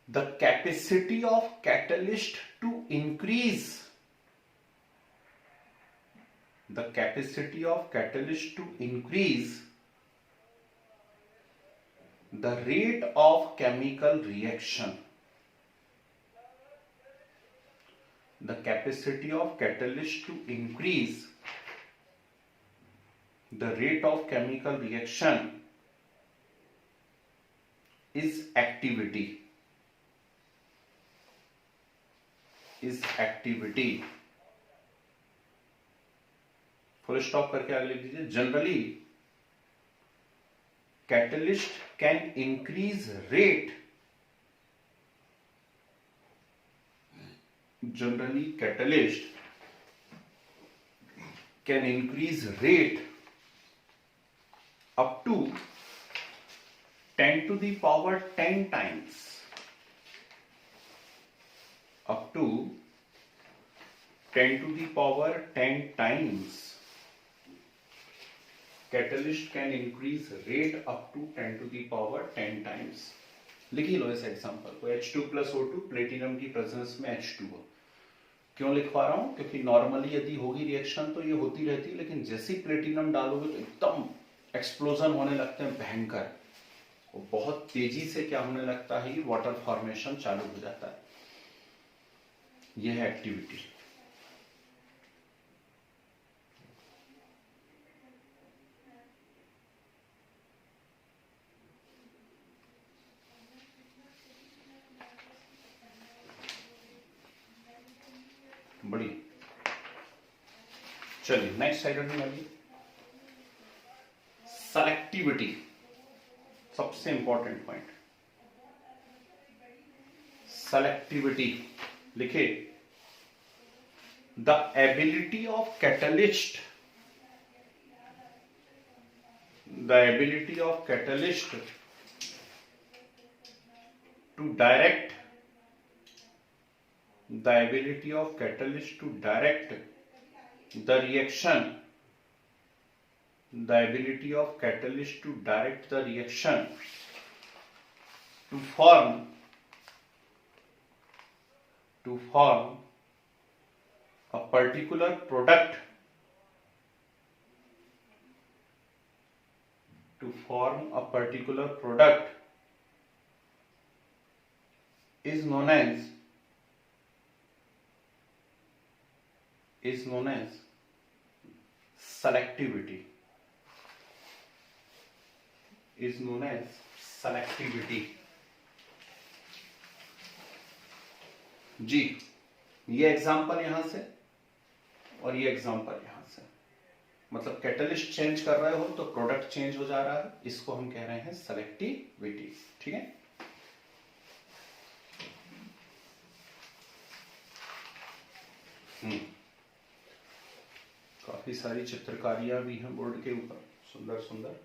the capacity of catalyst to increase, the capacity of catalyst to increase the rate of chemical reaction. The capacity of catalyst to increase the rate of chemical reaction is activity. Full stop करके आगे लिख दीजिए, generally catalyst can increase rate, generally catalyst can increase rate up to 10 to the power 10 times, up to 10 to the power 10 times. Catalyst can increase rate up to 10 to the power 10 times. लिख ही लो इस example को, H2+O2 platinum की presence में H2O। क्यों लिखवा रहा हूं? क्योंकि नॉर्मली यदि होगी रिएक्शन तो ये होती रहती है, लेकिन जैसे ही प्लेटिनम डालोगे तो एकदम एक्सप्लोजन होने लगते हैं भयंकर, और बहुत तेजी से क्या होने लगता है, वाटर फॉर्मेशन चालू हो जाता है। यह है एक्टिविटी। बढ़िया, चलिए नेक्स्ट हाइड्रोजन वाली सेलेक्टिविटी। सबसे इंपॉर्टेंट पॉइंट, सेलेक्टिविटी लिखे, the ability of catalyst, the ability of catalyst to direct, the ability of catalyst to direct the reaction, the ability of catalyst to direct the reaction to form a particular product, to form a particular product is known as selectivity, is known as selectivity। जी, ये example यहां से और ये example यहां से, मतलब catalyst change कर रहे हो तो प्रोडक्ट चेंज हो जा रहा है, इसको हम कह रहे हैं सेलेक्टिविटी। ठीक है, काफी सारी चित्रकारियां भी हैं बोर्ड के ऊपर, सुंदर सुंदर।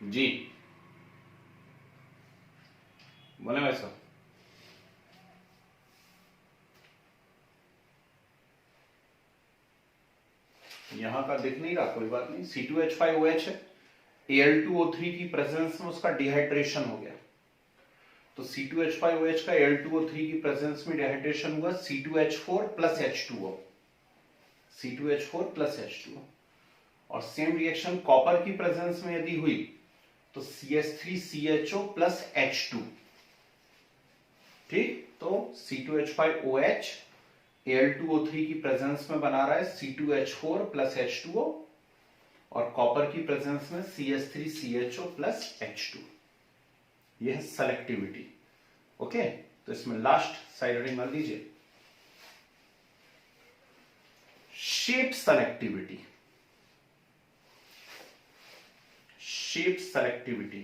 जी बोले वैसा, यहां का दिख नहीं रहा, कोई बात नहीं। C2H5OH है, Al2O3 की प्रेजेंस में उसका डिहाइड्रेशन हो गया, तो C2H5OH का Al2O3 की प्रेजेंस में डिहाइड्रेशन हुआ, C2H4 plus H2O, C2H4 plus H2O। और सेम रिएक्शन कॉपर की प्रेजेंस में यदि हुई तो CH3CHO प्लस H2। ठीक, तो C2H5OH Al2O3 की प्रेजेंस में बना रहा है C2H4 प्लस H2O, और कॉपर की प्रेजेंस में CH3CHO प्लस H2। यह है सेलेक्टिविटी। ओके, तो इसमें लास्ट साइड हेडिंग मान लीजिए, शेप सेलेक्टिविटी। शेप सेलेक्टिविटी,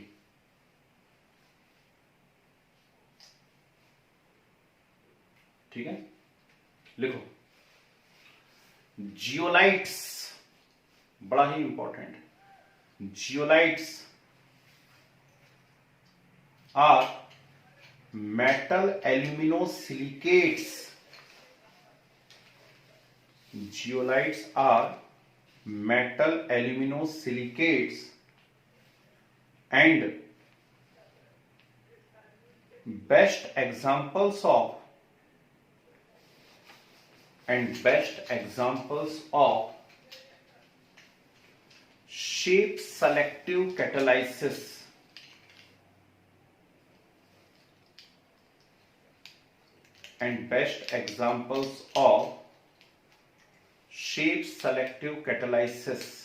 ठीक है, लिखो जियोलाइट्स, बड़ा ही important, zeolites are metal aluminosilicates, zeolites are metal aluminosilicates and best examples of shape selective catalysis, and best examples of shape selective catalysis।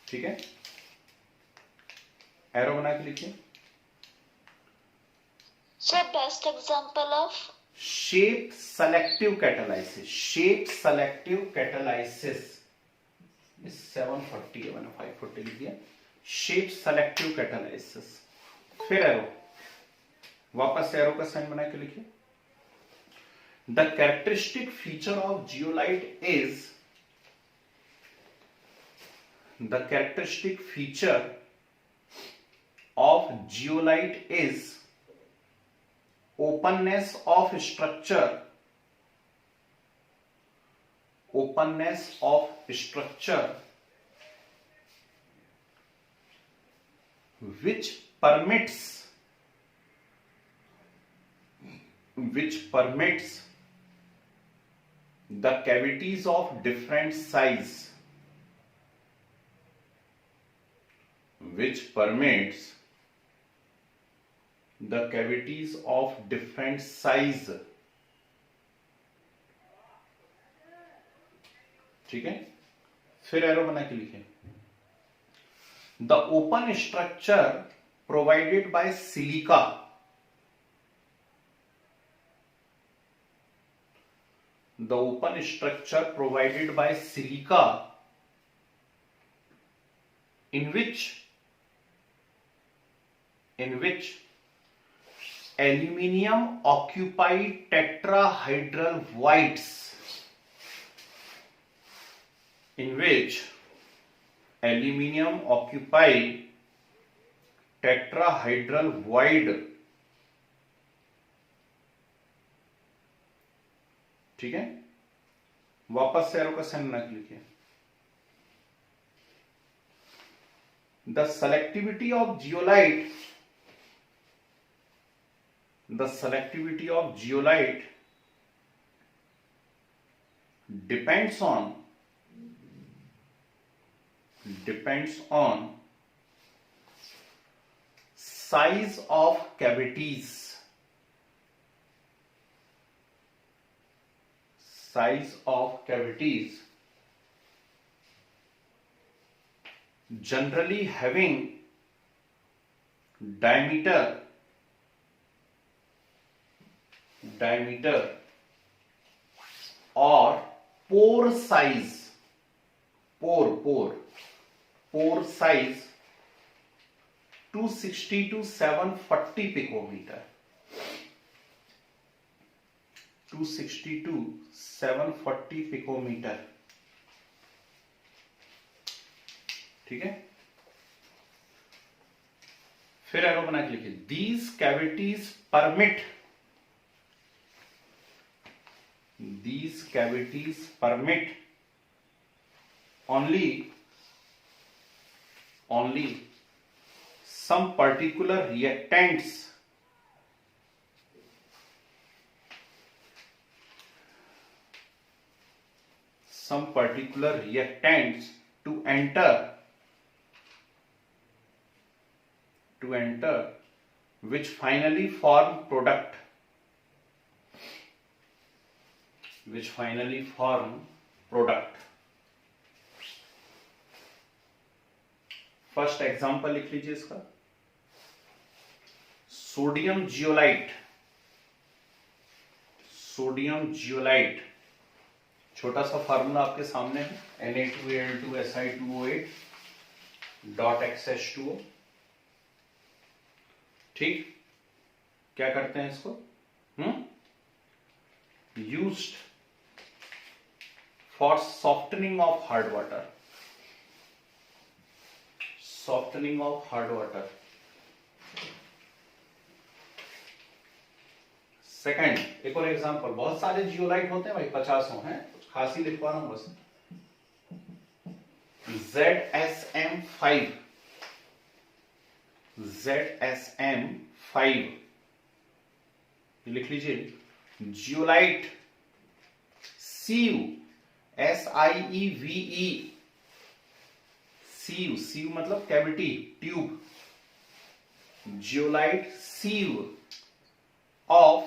ठीक है, arrow बना के लिखिए। Sir best example of shape selective catalysis, shape selective catalysis 740 है, मैंने 540 लिख दिया। Shape selective catalysis, फिर एरो, वापस से एरो का साइन बना के लिखिए। The characteristic feature of zeolite is the characteristic feature of zeolite is openness of structure, which permits the cavities of different size, ठीक है। फिर एरो बना के लिखें, the open structure provided by silica, in which aluminium occupy tetrahedral voids, ठीक है। वापस से एरो का साइन बना के लिखिए, the selectivity of zeolite depends on size of cavities, generally having diameter or pore size 260 to 740 picometer, 260 to 740 picometer, ठीक है। फिर एरो बना के लिखिए, these cavities permit only some particular reactants to enter, which finally form product, first example लिख लीजिए इसका, sodium zeolite, छोटा सा फार्मूला आपके सामने है, Na2Al2Si2O.XH2O, ठीक। क्या करते हैं इसको, used for softening of hard water, second, एक और एग्जांपल, बहुत सारे जियोलाइट होते हैं भाई, 50 हैं, कुछ खास ही लिखवा रहा हूं बस, ZSM5 लिख लीजिए, जियोलाइट CU, SIEVE, CU मतलब cavity tube, zeolite CU of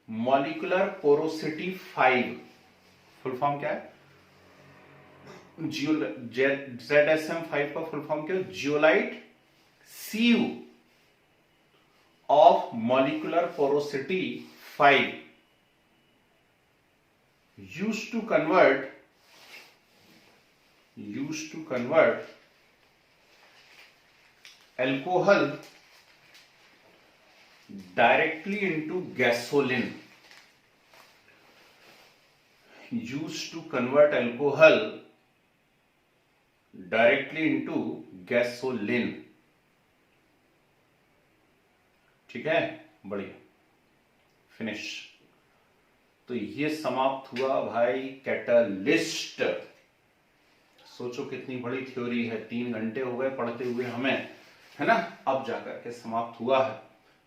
molecular porosity 5, full form क्या है, ZSM5 का फुल फॉर्म क्या है, zeolite CU of molecular porosity 5, used to convert alcohol directly into gasoline, directly into gasoline. ठीक है, बढ़िया, finish. तो ये समाप्त हुआ भाई कैटलिस्ट। सोचो कितनी बड़ी थ्योरी है, 3 घंटे हो गए पढ़ते हुए हमें, है ना, अब जाकर के समाप्त हुआ है।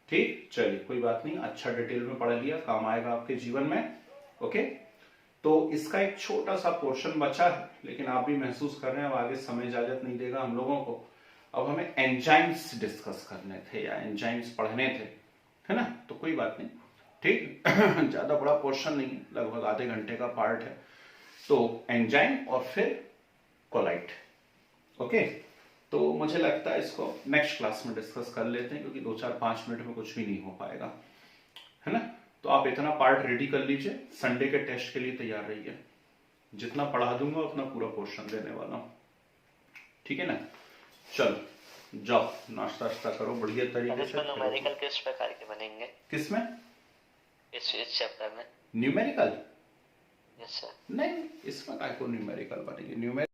ठीक, चलिए कोई बात नहीं, अच्छा डिटेल में पढ़ लिया, काम आएगा आपके जीवन में। ओके, तो इसका एक छोटा सा पोर्शन बचा है, लेकिन आप भी महसूस कर रहे हैं अब आगे समय इजाजत नहीं देगा हम लोगों को। अब हमें एंजाइम्स डिस्कस करने थे या एंजाइम्स पढ़ने थे, है ना, तो कोई बात नहीं, ठीक। ज्यादा बड़ा पोर्शन नहीं है, लगभग आधे घंटे का पार्ट है। तो एंजाइम और फिर कोलाइट। ओके, तो मुझे लगता है इसको नेक्स्ट क्लास में डिस्कस कर लेते हैं, क्योंकि 2-4-5 मिनट में कुछ भी नहीं हो पाएगा, है ना। तो आप इतना पार्ट रेडी कर लीजिए, संडे के टेस्ट के लिए तैयार रहिए। जितना पढ़ा दूंगा उतना पूरा पोर्शन देने वाला हूं, ठीक है ना। चलो जाओ, नाश्ता करो बढ़िया तरीके से। न्यूमेरिकल किस प्रकार के बनेंगे? किसमें? इस चैप्टर में न्यूमेरिकल? Yes sir. नहीं, इसमें काय को न्यूमेरिकल बनेगी? न्यूमेरिकल